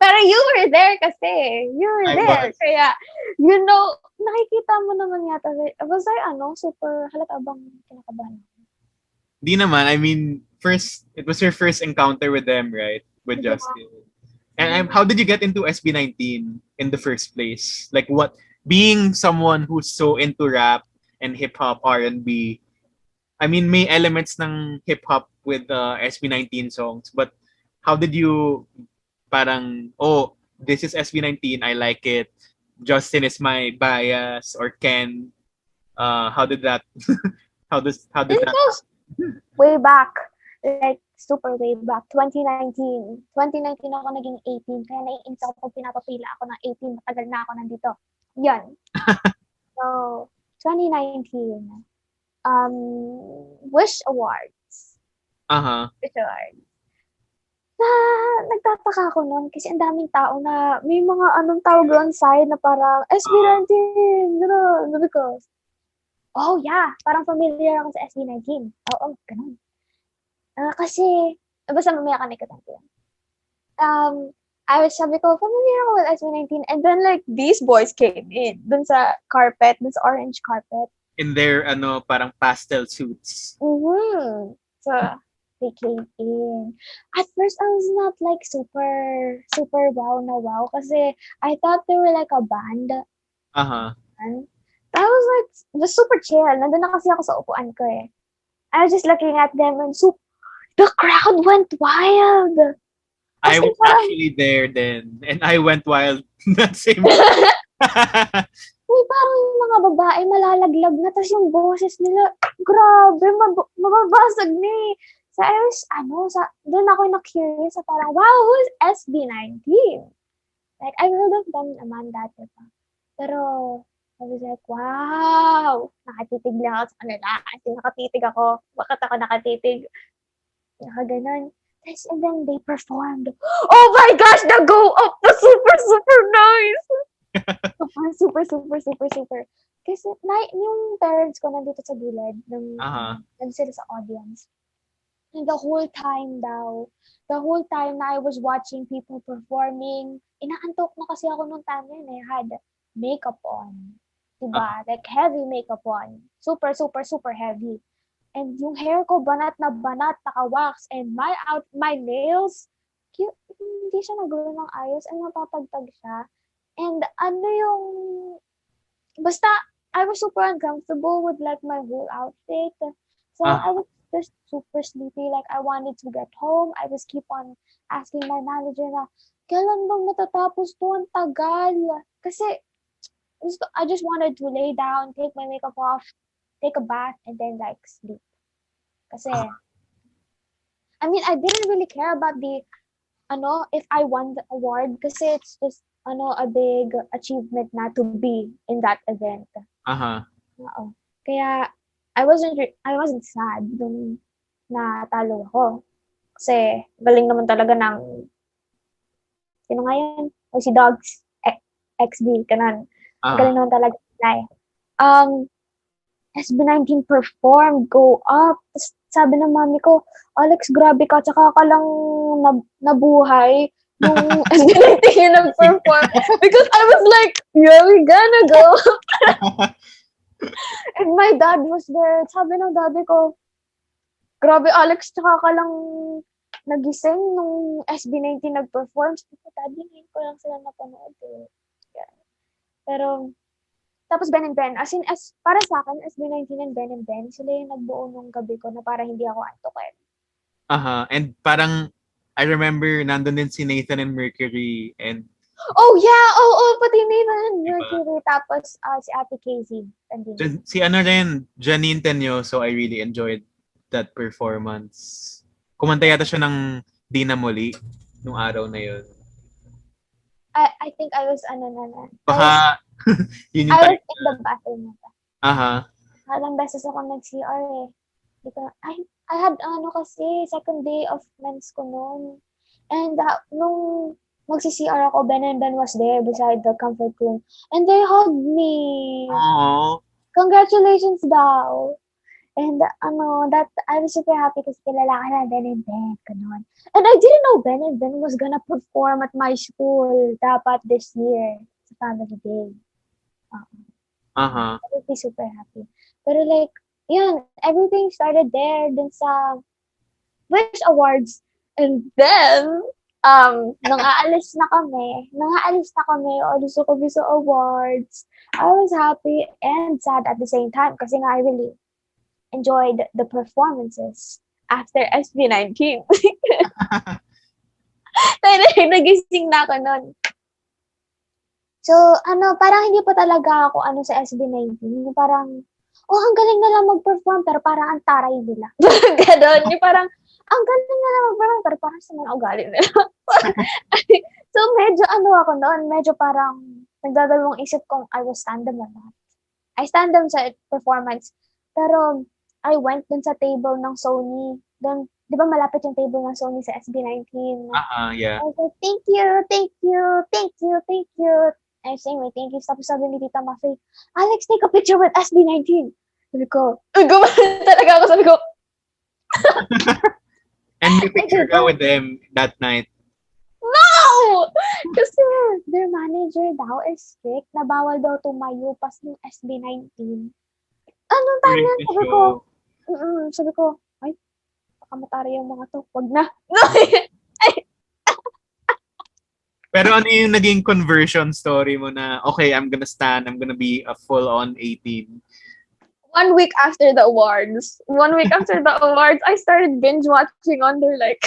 pero you were there kasi. You were I there. was. Kaya, nakikita mo naman yata. Was I, super halata bang kinakabahan? Di naman, I mean, it was your first encounter with them, right? With Yeah. Justin. And how did you get into SB19 in the first place? Like being someone who's so into rap and hip-hop, R&B, I mean, may elements ng hip-hop with SB19 songs, but how did you parang, oh, this is SB19, I like it, Justin is my bias, or Ken, how did that, This that, goes way back. Like, super way back. 2019. 2019 ako naging 18. Kaya naiinis ako pag pinapapila ako ng 18. Matagal na ako nandito. Yan. So, 2019. Wish Awards. uh-huh. Wish Awards. Nagtataka ako noon kasi ang daming tao na may mga anong tawag doon side na parang SB19. Gano'n. Sabi ko, oh yeah, parang familiar ako sa SB19. Oo, ganun. Kasi, basta mamaya ka nagkatangki yan. Sabi ko, familiar ako with SB19. And then, like, these boys came in. Dun sa carpet, dun sa orange carpet. In their, parang pastel suits. Mm-hmm. So, they came in. At first, I was not, like, super, super wow na wow. Kasi, I thought they were, like, a band. Uh-huh. And I was, like, just super chill. Nandun na kasi ako sa upuan ko, eh. I was just looking at them and the crowd went wild. I was actually there then, and I went wild that same May parang yung mga babae malalaglag na, tapos yung boses nila, grabe, mababasag na eh. So I was, doon ako na-curious sa parang, wow, who's SB19? Like, I heard of them naman dati pa. Pero, I was like, wow, nakatitig lang ako sa kanila. Kasi nakatitig ako. Bakit ako nakatitig? Nakaganon. And then they performed. Oh my gosh, the go up was super, super nice. Super, super, super, super. Kasi yung parents ko nandito sa gilid. Nandito sila sa audience. And the whole time na I was watching people performing, inaantok na kasi ako nung time yun. I had makeup on. Diba? Like heavy makeup on. Super, super, super heavy. And yung hair ko, banat na banat, naka-wax. And my nails, hindi siya nagulong ng ayos. And napapagtag siya. And basta, I was super uncomfortable with like my whole outfit. So I was just super sleepy. Like I wanted to get home. I was keep on asking my manager na, kailan bang matatapos to? Ang tagal. Kasi, I just wanted to lay down, take my makeup off, take a bath, and then like sleep. Kasi, I mean, I didn't really care about if I won the award kasi it's just, a big achievement na to be in that event. Oo. Kaya, I wasn't sad nung natalo ako. Kasi galing naman talaga ng, sino nga yan? O si Dogs, XB, kanan. Galing naman talaga nila eh. SB19 performed, go up. Tapos sabi ng mami ko, Alex, grabe ka, tsaka ka lang nabuhay nung SB19 yung nag-perform. Because I was like, yeah, we gonna go. And my dad was there. Sabi ng daddy ko, grabe Alex, tsaka ka lang nagising nung SB19 nag-perform. Sabi ko, daddy, ngayon ko lang sila napanood. Yeah. Pero, tapos Ben and Ben, para sa akin, SB19 and Ben, sila yung nagbuo nung gabi ko na para hindi ako antukin. And parang, I remember, nandun din si Nathan and Mercury and Oh, yeah! Pati Nathan and Mercury. Tapos, si Ate Casey. si ano rin, Janine Tenyoso, I really enjoyed that performance. Kumanta yata siya ng Di na Muli nung araw na yun. I think I was, Baka, yun yung I was in the bathroom na. Halang beses ako nag-CR eh. I had kasi, second day of mens ko noon. And nung magsi-CR ako, Ben and Ben was there beside the comfort room. And they hugged me. Aww. Congratulations daw. And that I was super happy kasi kilala ka na Ben and Ben. Ganun. And I didn't know Ben and Ben was gonna perform at my school dapat this year sa Family Day. I would be super happy. Pero like, yun, everything started there dun sa Wish Awards. And then, nung aalis na kami, alis na kami sa awards. I was happy and sad at the same time kasi nga I really enjoyed the performances after SB19. Nagising na ako nun. So, parang hindi pa talaga ako sa SB19. Parang, ang galing nila mag-perform pero parang ang taray nila. Ganon. Yung parang, ang galing nila mag-perform pero parang sa mga ugali nila. So, medyo ako noon, medyo parang nagdadalawang isip kong I will stand them or not. I stand them sa performance. Pero, I went dun sa table ng Sony. Dun, di ba malapit yung table ng Sony sa SB19? Yeah. I was like, thank you. I'm saying my thank you. Tapos sabi ni Tita Mafi, Alex, take a picture with SB19. Sabi ko, gumawa talaga ako. Sabi ko, and you picture ka with them that night? no! Kasi their manager daw is strict na bawal daw tumayo pas ng SB19. Anong time yan? Sabi ko, ay, baka matari yung mga to. Wag na. Pero ano yung naging conversion story mo na, okay, I'm gonna be a full-on 18? 1 week after the awards, I started binge watching on their like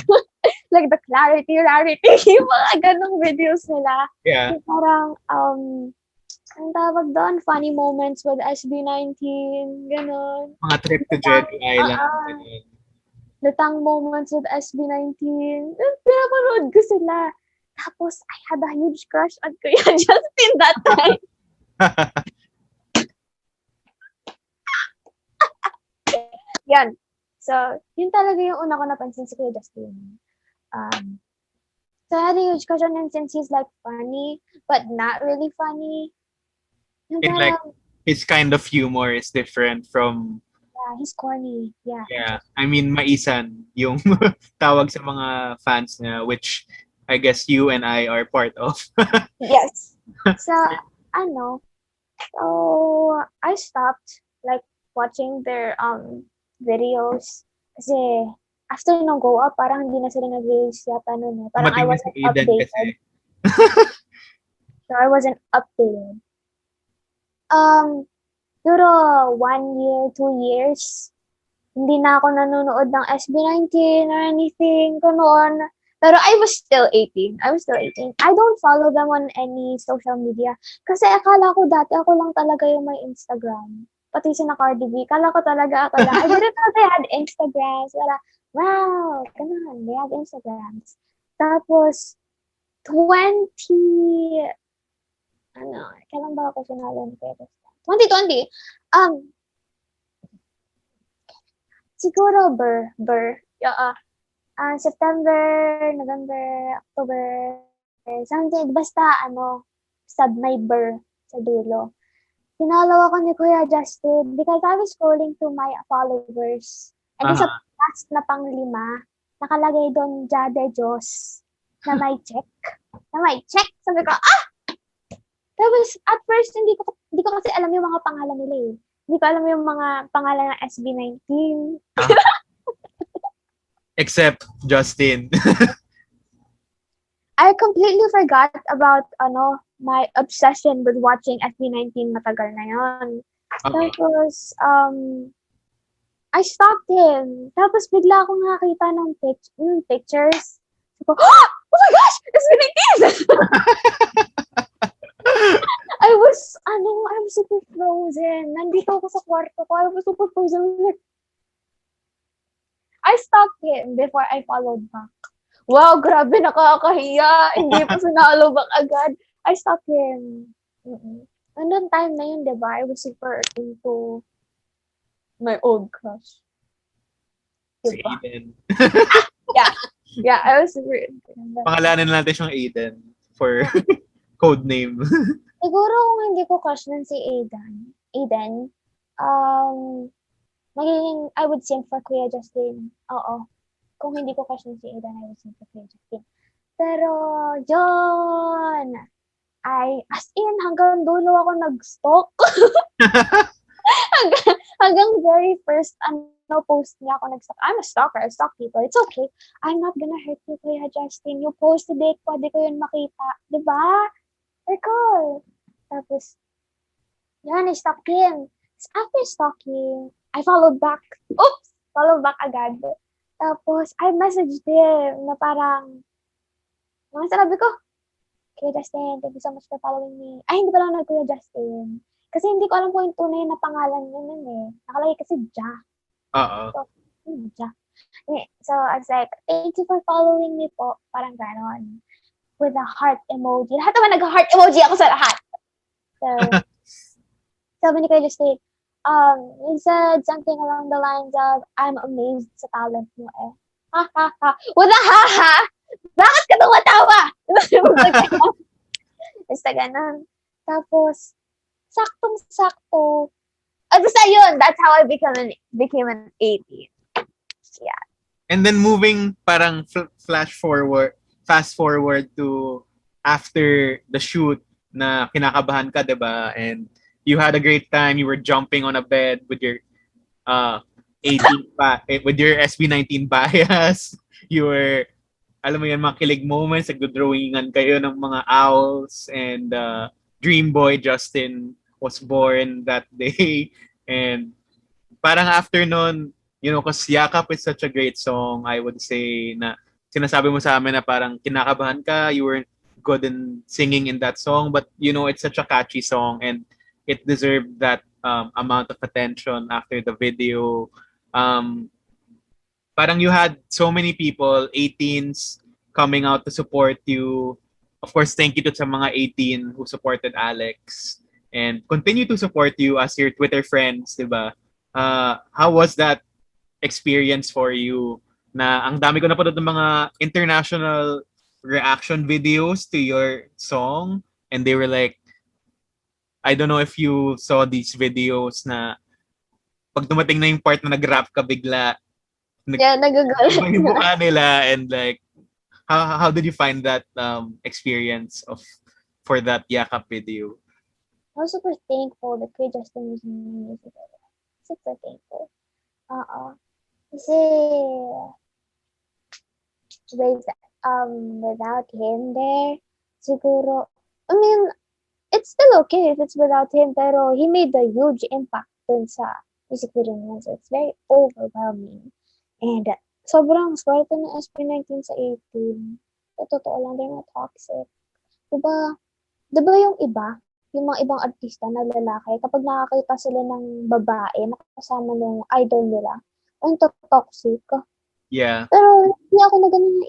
the clarity, yung mga ganong videos nila. Yeah. Yung parang, ang tawag doon, funny moments with SB19, ganon. Mga trip to Jeju Island. Lutang moments with SB19. Pinapanood ko sila. Tapos, I had a huge crush on Kuya Justin that time. Yan. So, yun talaga yung una ko napansin si Kuya Justin. So, I had a huge crush on him since he's like funny, but not really funny. And like, his kind of humor is different from... Yeah, he's corny. Yeah. I mean, maisan yung tawag sa mga fans niya, which I guess you and I are part of. Yes. So, so I stopped like watching their videos kasi after nung go up, parang hindi na sila nag-release yata nun eh. Parang I wasn't updated. So I wasn't updated. Siguro 1 year, 2 years, hindi na ako nanonood ng SB19 or anything, ganoon. Pero I was still 18. I don't follow them on any social media. Kasi akala ko dati ako lang talaga yung may Instagram. Pati si na Cardi B. Akala ko talaga ako lang. I didn't know they had Instagrams. Wow, ganun. They have Instagrams. Tapos, kailan ba ako sinalo ng 2020. Siguro, September, November, October, something, basta sub may ber sa dulo. Pinalaw ako ni Kuya Justin because I was scrolling to my followers. And sa last na pang-5, nakalagay doon Jade Diyos na may check. Sabi ko, Tapos, at first, hindi ko kasi alam yung mga pangalan nila eh. Hindi ko alam yung mga pangalan ng SB19. Except Justin. I completely forgot about my obsession with watching SB19 matagal na yun. Tapos, I stalked him. Tapos bigla akong nakakita ng pictures. Sabi ko, oh my gosh! SB19! I was super frozen. Nandito ako sa kwarto ko. I was super frozen. I stalked him before I followed back. Wow, grabe, nakakahiya. Hindi pa sinalo back agad. I stalked him. Nandun time na yun, diba? I was super into my old crush. Si Diba? Aiden. Yeah, I was super into him. Pangalanan natin siyang Aiden for code name. Siguro kung hindi ko crush nun si Aiden, magiging, I would sing for Kuya Justin. Oo. Kung hindi ko crush nun si Aiden, I would sing for Kuya Justin. Pero, yun! As in, hanggang dulo ako nag-stalk. hanggang very first, post niya ako nag-stalk. I'm a stalker. I stalk people. It's okay. I'm not gonna hurt you, Kuya Justin. You posted it. Pwede ko yun makita. Diba? Recall. Tapos, yan, I stalked him. After stalking, I followed back. Oops! Followed back agad. Tapos, I messaged him na parang, sabi ko, Kuya Justin, thank you so much for following me. Ay, hindi pala Kuya Justin. Kasi hindi ko alam kung yung tunay na pangalan niya nun eh. Nakalagay kasi Ja. Ja. So, I was like, thank you for following me po. Parang ganon. With a heart emoji. Lahat naman nag-heart emoji ako sa lahat. So, sabi ni Kuya Justin, he said something along the lines of, I'm amazed sa talent mo eh. Ha ha ha. With a ha ha! Bakit ka tumatawa? Basta ganun. Tapos, saktong-sakto. Basta yun, that's how I became an 18. Yeah. And then moving parang fast forward to after the shoot na kinakabahan ka, diba? And you had a great time. You were jumping on a bed with your 18 with your SB19 bias. You were, alam mo yan, mga kilig moments, nagdodrawingan kayo ng mga owls, and Dream Boy Justin was born that day. And parang after nun, because Yakap is such a great song, I would say na sinasabi mo sa amin na parang kinakabahan ka, you weren't good in singing in that song, but it's such a catchy song and it deserved that amount of attention after the video. Parang you had so many people, 18s, coming out to support you. Of course, thank you to sa mga 18 who supported Alex and continue to support you as your Twitter friends, diba? How was that experience for you? Na ang dami ko napanood ng mga international reaction videos to your song, and they were like, I don't know if you saw these videos na pag dumating na yung part na nag-rap ka bigla, nagagalit yung mukha nila, and like, how did you find that experience for that Yakap video? I was super thankful that Kuya Justin was in the music. Super thankful. Kasi without him there, siguro, I mean, it's still okay if it's without him, pero he made a huge impact dun sa music video niya. So it's very overwhelming. And sobrang swerte ng SB19 sa 18. Sa totoo lang, they're not toxic. Diba yung iba, yung mga ibang artista na lalaki, kapag nakakita sila ng babae, nakasama ng idol nila, ang toxic. Yeah. Pero hindi ako na ganun ng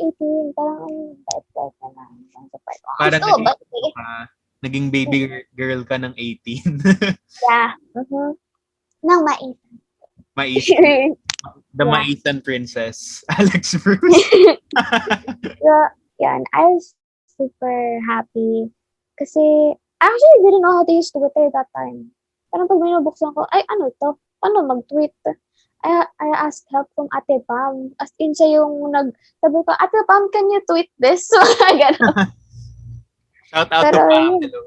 18. Parang bait-bait na lang. Parang naging baby girl ka ng 18. Yeah. Nang mais. The Yeah. Maisan Princess, Alex Bruce. So, yan, I was super happy. Kasi, I actually didn't know how to use Twitter that time. Parang pag binubuksan ko, ay, ano to? Ano mag-tweet? I asked help from Ate Pam. As in, siya yung sabi ko, Ate Pam, can you tweet this? So, gano'n. Shout out to Pero, Pam. yun. Hello.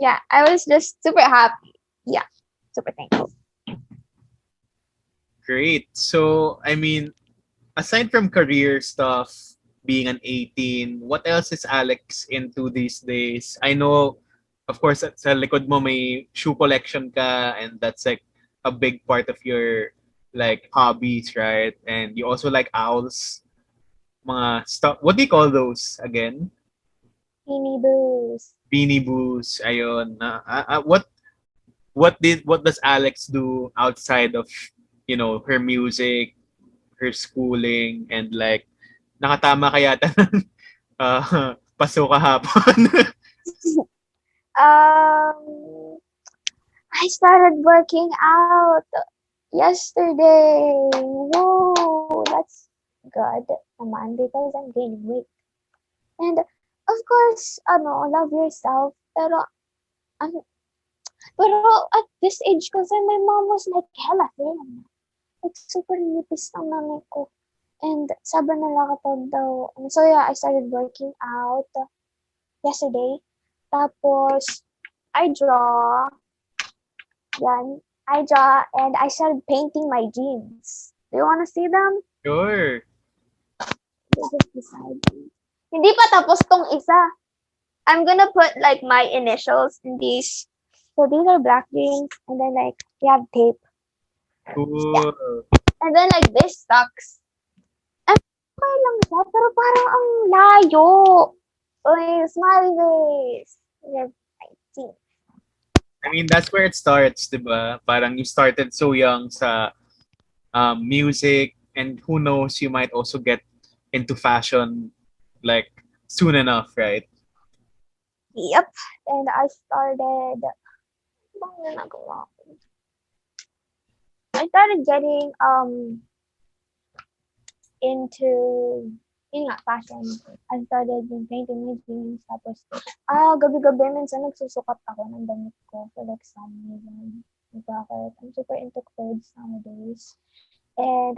Yeah, I was just super happy. Yeah, super thankful. Great. So, I mean, aside from career stuff, being an 18, what else is Alex into these days? I know, of course, sa likod mo may shoe collection ka, and that's like a big part of your like hobbies, right? And you also like owls, mga stuff. What do you call those again? Teeny Boos. Beanie Boos. Ayun. What does Alex do outside of, you know, her music, her schooling, and like nakatama kaya ng paso kahapon? I started working out yesterday. Whoa, that's good naman because I'm gaining weight. And of course, love yourself. Pero at this age kasi my mom was like hella thin. Like super nipis ng nanay ko. And sabi nila kapag daw, so yeah, I started working out yesterday. Tapos, I draw. Yan. I draw and I started painting my jeans. Do you wanna see them? Sure. They're just beside me. Hindi pa tapos tong isa. I'm gonna put like my initials in these. So these are black jeans and then like we have tape. Cool. Yeah. And then like this sucks. And okay lang siya, pero parang ang layo. Uy, smiley face. You're 19. I mean, that's where it starts, di ba? Parang you started so young sa music, and who knows, you might also get into fashion like soon enough, right? Yep. And I started, bang ginagawa ko? I started getting into yun nga, fashion. I started yung painting my jeans. Tapos, gabi-gabi, minsan nagsusukat ako ng damit ko for like some reason. Bakit? I'm super into clothes nowadays. And,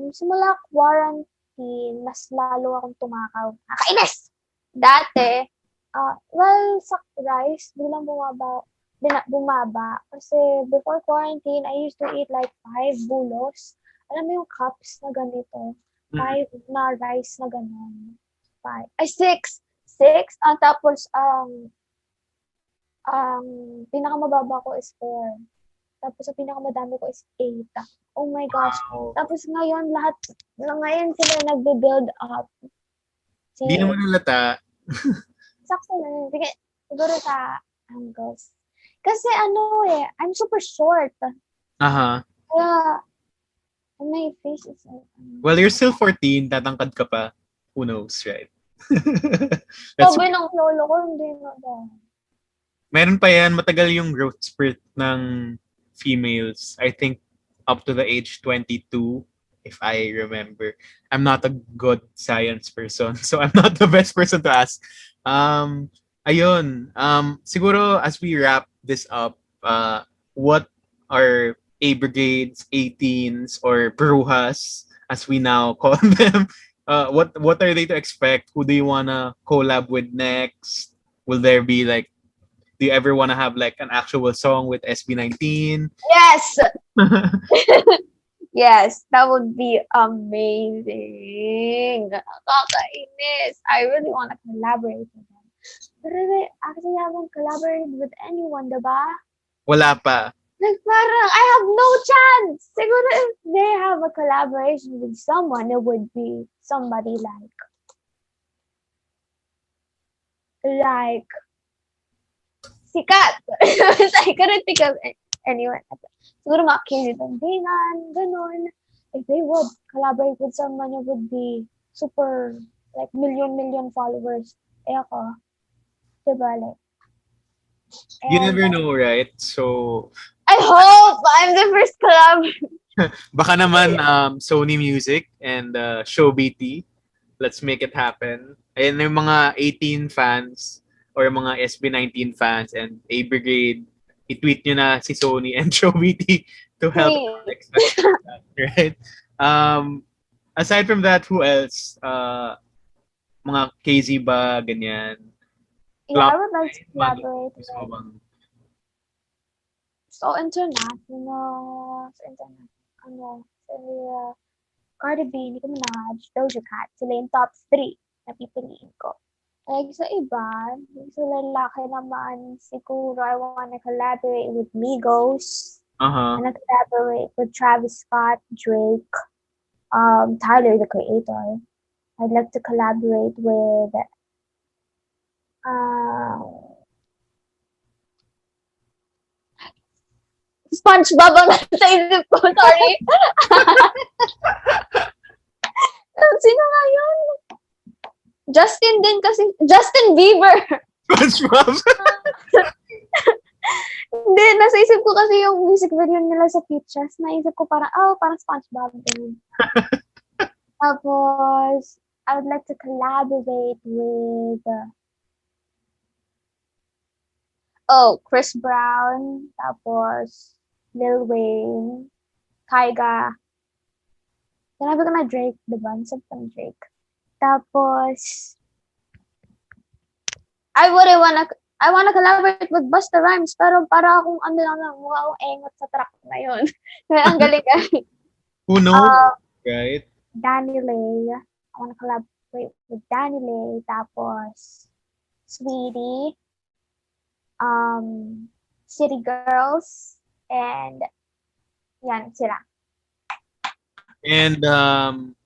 simula quarantine, mas lalo akong tumakaw. Nakainis! Dati, sa rice, biglang bumaba. Kasi before quarantine, I used to eat like 5 bulos. Alam mo yung cups na ganito? 5 na rice na gano'n. 5. Ay, 6! 6. Tapos, pinakamababa ko is 4. Tapos, ang pinakamadami ko is 8. Oh my gosh. Wow. Tapos, ngayon sila nagbe-build up. Hindi naman halata. Sakto na. Siguro sa angles. Kasi I'm super short. Aha. Kaya, my face is like, Well, you're still 14, tatangkad ka pa. Who knows, right? sabi ng lolo ko, hindi na daw. Meron pa yan, matagal yung growth spurt ng females. I think up to the age 22, if I remember. I'm not a good science person, so I'm not the best person to ask. Ayun. Siguro as we wrap this up, what are A brigades, 18s, or brujas, as we now call them? What are they to expect? Who do you wanna collab with next? Will there be like, do you ever wanna have like an actual song with SB19? Yes! Yes, that would be amazing. Kakainis. I really want to collaborate with them. But I actually haven't collaborated with anyone, diba? Wala pa. Like, parang, I have no chance. Siguro if they have a collaboration with someone, it would be somebody like sikat. I couldn't think of anyone. Siguro mga Kilitandinan, ganun. If they would collaborate with someone, it would be super, like, million followers. Eh ako, diba, like. You never know, right? So I hope I'm the first collaboration. Baka naman Sony Music and Show BT. Let's make it happen. Ayan yung mga 18 fans or mga SB19 fans and A Brigade, i-tweet nyo na si Sony and Show BT to help Please. Alex. Right? Aside from that, who else? Mga KZ ba, ganyan? Yeah, I would like to collaborate Gusto mo with bang international, Cardi B, Nicki Minaj, Doja Cat, sila yung top 3 na pipiliin ko. Like, sa iba, sa lalaki naman, siguro I wanna collaborate with Migos. I wanna collaborate with Travis Scott, Drake, Tyler, the Creator. I'd like to collaborate with SpongeBob ang nasa isip ko, sorry. Sino nga yun? Justin din kasi, Justin Bieber. SpongeBob? Hindi, nasa isip ko kasi yung music video nila sa Peaches. Naisip ko parang, parang SpongeBob din. Tapos, I would like to collaborate with Chris Brown, tapos Lil Wayne, Tyga. Sinabi ko na Drake, diba? Nasabtan Drake. Tapos, I wanna collaborate with Busta Rhymes, pero para akong mukha akong engot sa track na yun. Ang galing-galing. Who knows, right? Danny Lay. I wanna collaborate with Danny Lay, tapos Sweetie, City Girls, and yan, sila. And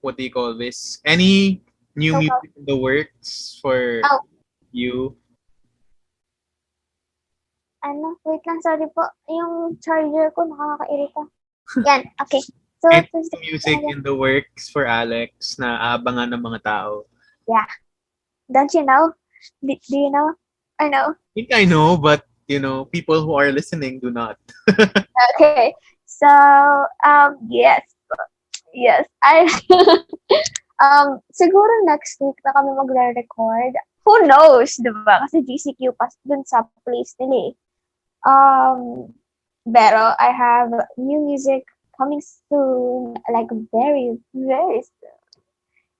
what do you call this? Any new music in the works for you? Wait lang, sorry po. Yung charger ko nakakairita. Yan, okay. So, Any music in the works for Alex na aabangan ng mga tao? Yeah. Don't you know? Do you know? I know. I think I know, but people who are listening do not. Okay. So, yes. Yes. Siguro next week na kami magre-record. Who knows, diba? Kasi GCQ pa dun sa place nila eh. Pero I have new music coming soon, like very, very soon.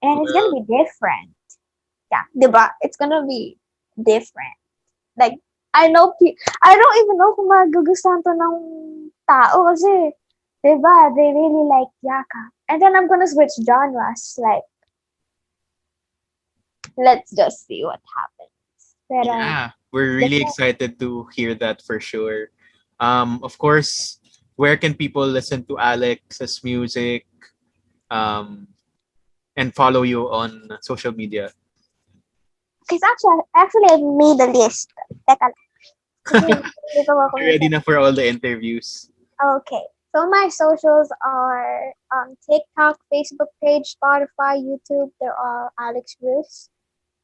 And it's gonna be different. Yeah, diba? It's gonna be different. Like, I don't even know kung magugustuhan to ng tao kasi, diba? They really like Yaka. And then I'm gonna switch genres. Like, let's just see what happens. Pero, yeah, we're really excited to hear that for sure. Of course, where can people listen to Alex's music and follow you on social media? Because actually, I made a list. Teka lang. Ready na for all the interviews. Okay. So my socials are TikTok, Facebook page, Spotify, YouTube. They're all Alex Bruce.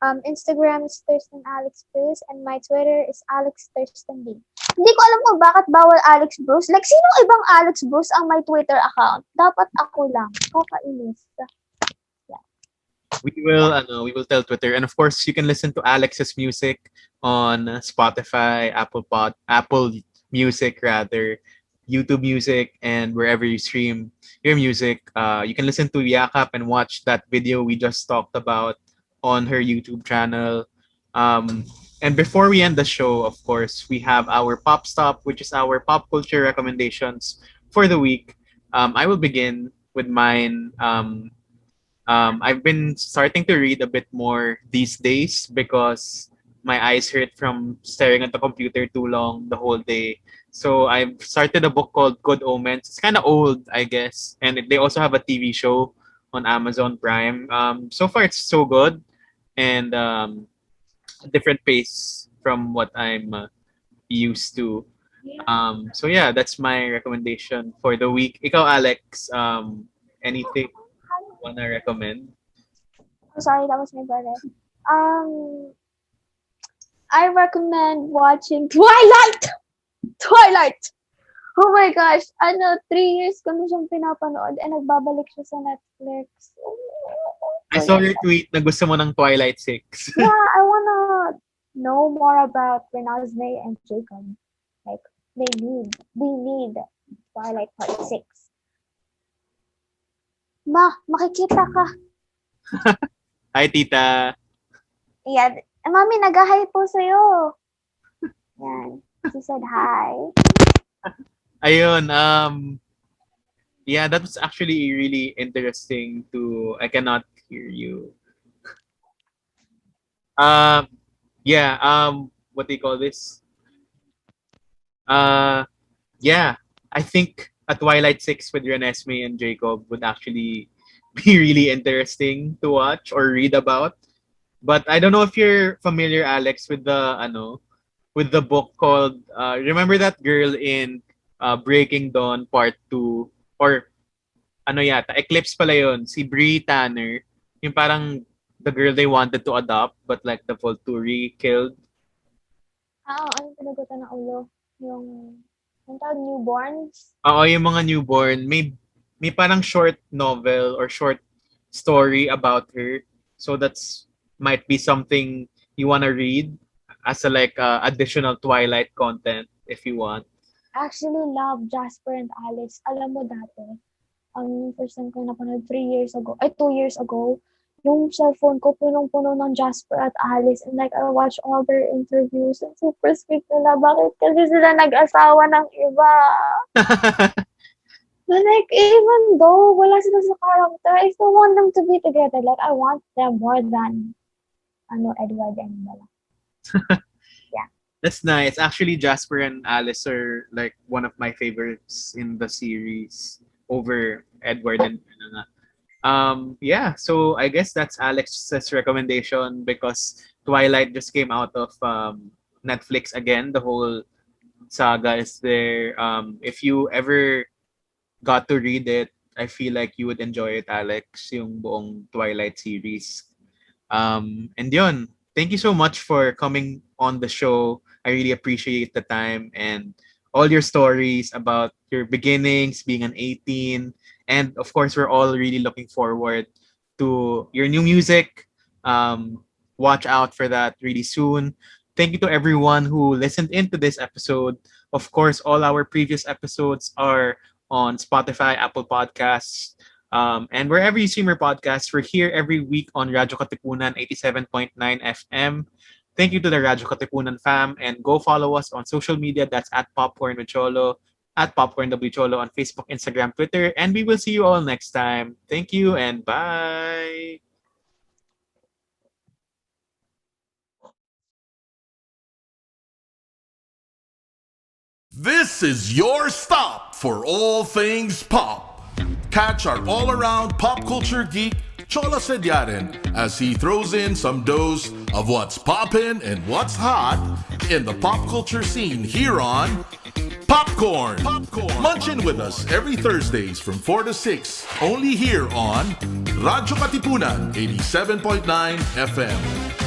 Instagram is Thurston Alex Bruce, and my Twitter is Alex Thurston B. Hindi ko alam kung bakit bawal Alex Bruce. Like, sino ibang Alex Bruce ang may Twitter account? Dapat ako lang. Kakainis. We will tell Twitter, and of course, you can listen to Alex's music on Spotify, Apple Music rather, YouTube Music, and wherever you stream your music. You can listen to Yakap and watch that video we just talked about on her YouTube channel. And before we end the show, of course, we have our Pop Stop, which is our pop culture recommendations for the week. I will begin with mine. I've been starting to read a bit more these days because my eyes hurt from staring at the computer too long the whole day. So I've started a book called Good Omens. It's kind of old, I guess. And they also have a TV show on Amazon Prime. So far, it's so good. And a different pace from what I'm used to. So yeah, that's my recommendation for the week. Ikaw, Alex, anything you wanna recommend? I'm sorry, that was my brother. I recommend watching Twilight. Oh my gosh, 3 years ko na siyang pinapanood and nagbabalik siya sa Netflix. I saw your tweet na gusto mo ng Twilight 6. Yeah, I wanna know more about Renazme and Jacob. Like, we need Twilight Part 6. Ma, makikita ka. Hi, tita. Yeah, Mami, nag-hi po sa'yo. Yan. She said hi. Ayun, yeah, that was actually really interesting I cannot hear you. Yeah, what do you call this? Yeah, I think a Twilight 6 with Renesmee and Jacob would actually be really interesting to watch or read about. But I don't know if you're familiar, Alex, with the book called remember that girl in Breaking Dawn Part 2 or Eclipse pala yun, si Bree Tanner, yung parang the girl they wanted to adopt but like the Volturi killed. Ano pinagutan ng ulo? Yung tawag, newborns? Oo, yung mga newborn. May parang short novel or short story about her. So that's might be something you wanna read as a additional Twilight content if you want. Actually love Jasper and Alice. Alam mo dati, first time ko napanood 2 years ago, yung cellphone ko punong-puno ng Jasper at Alice and like I watch all their interviews and super sweet nila. Bakit kasi sila nag-asawa ng iba? Like, even though wala sila sa character, I still want them to be together. Like, I want them more than Edward and Bella. Yeah. That's nice. Actually, Jasper and Alice are like one of my favorites in the series over Edward and Bella. Yeah, so I guess that's Alex's recommendation because Twilight just came out of Netflix again. The whole saga is there. If you ever got to read it, I feel like you would enjoy it, Alex, yung buong Twilight series. And yun, thank you so much for coming on the show. I really appreciate the time and all your stories about your beginnings, being an 18. And of course, we're all really looking forward to your new music. Watch out for that really soon. Thank you to everyone who listened into this episode. Of course, all our previous episodes are on Spotify, Apple Podcasts, and wherever you stream your podcasts. We're here every week on Radyo Katipunan 87.9 FM. Thank you to the Radyo Katipunan fam, and go follow us on social media. That's at Popcorn with Cholo, at Popcorn W Cholo on Facebook, Instagram, Twitter, and we will see you all next time. Thank you and bye. This is your stop for all things pop. Catch our all-around pop culture geek, Cholo Sediaren, as he throws in some dose of what's poppin' and what's hot in the pop culture scene here on Popcorn. Munch in with us every Thursdays from 4 to 6, only here on Radyo Katipunan 87.9 FM.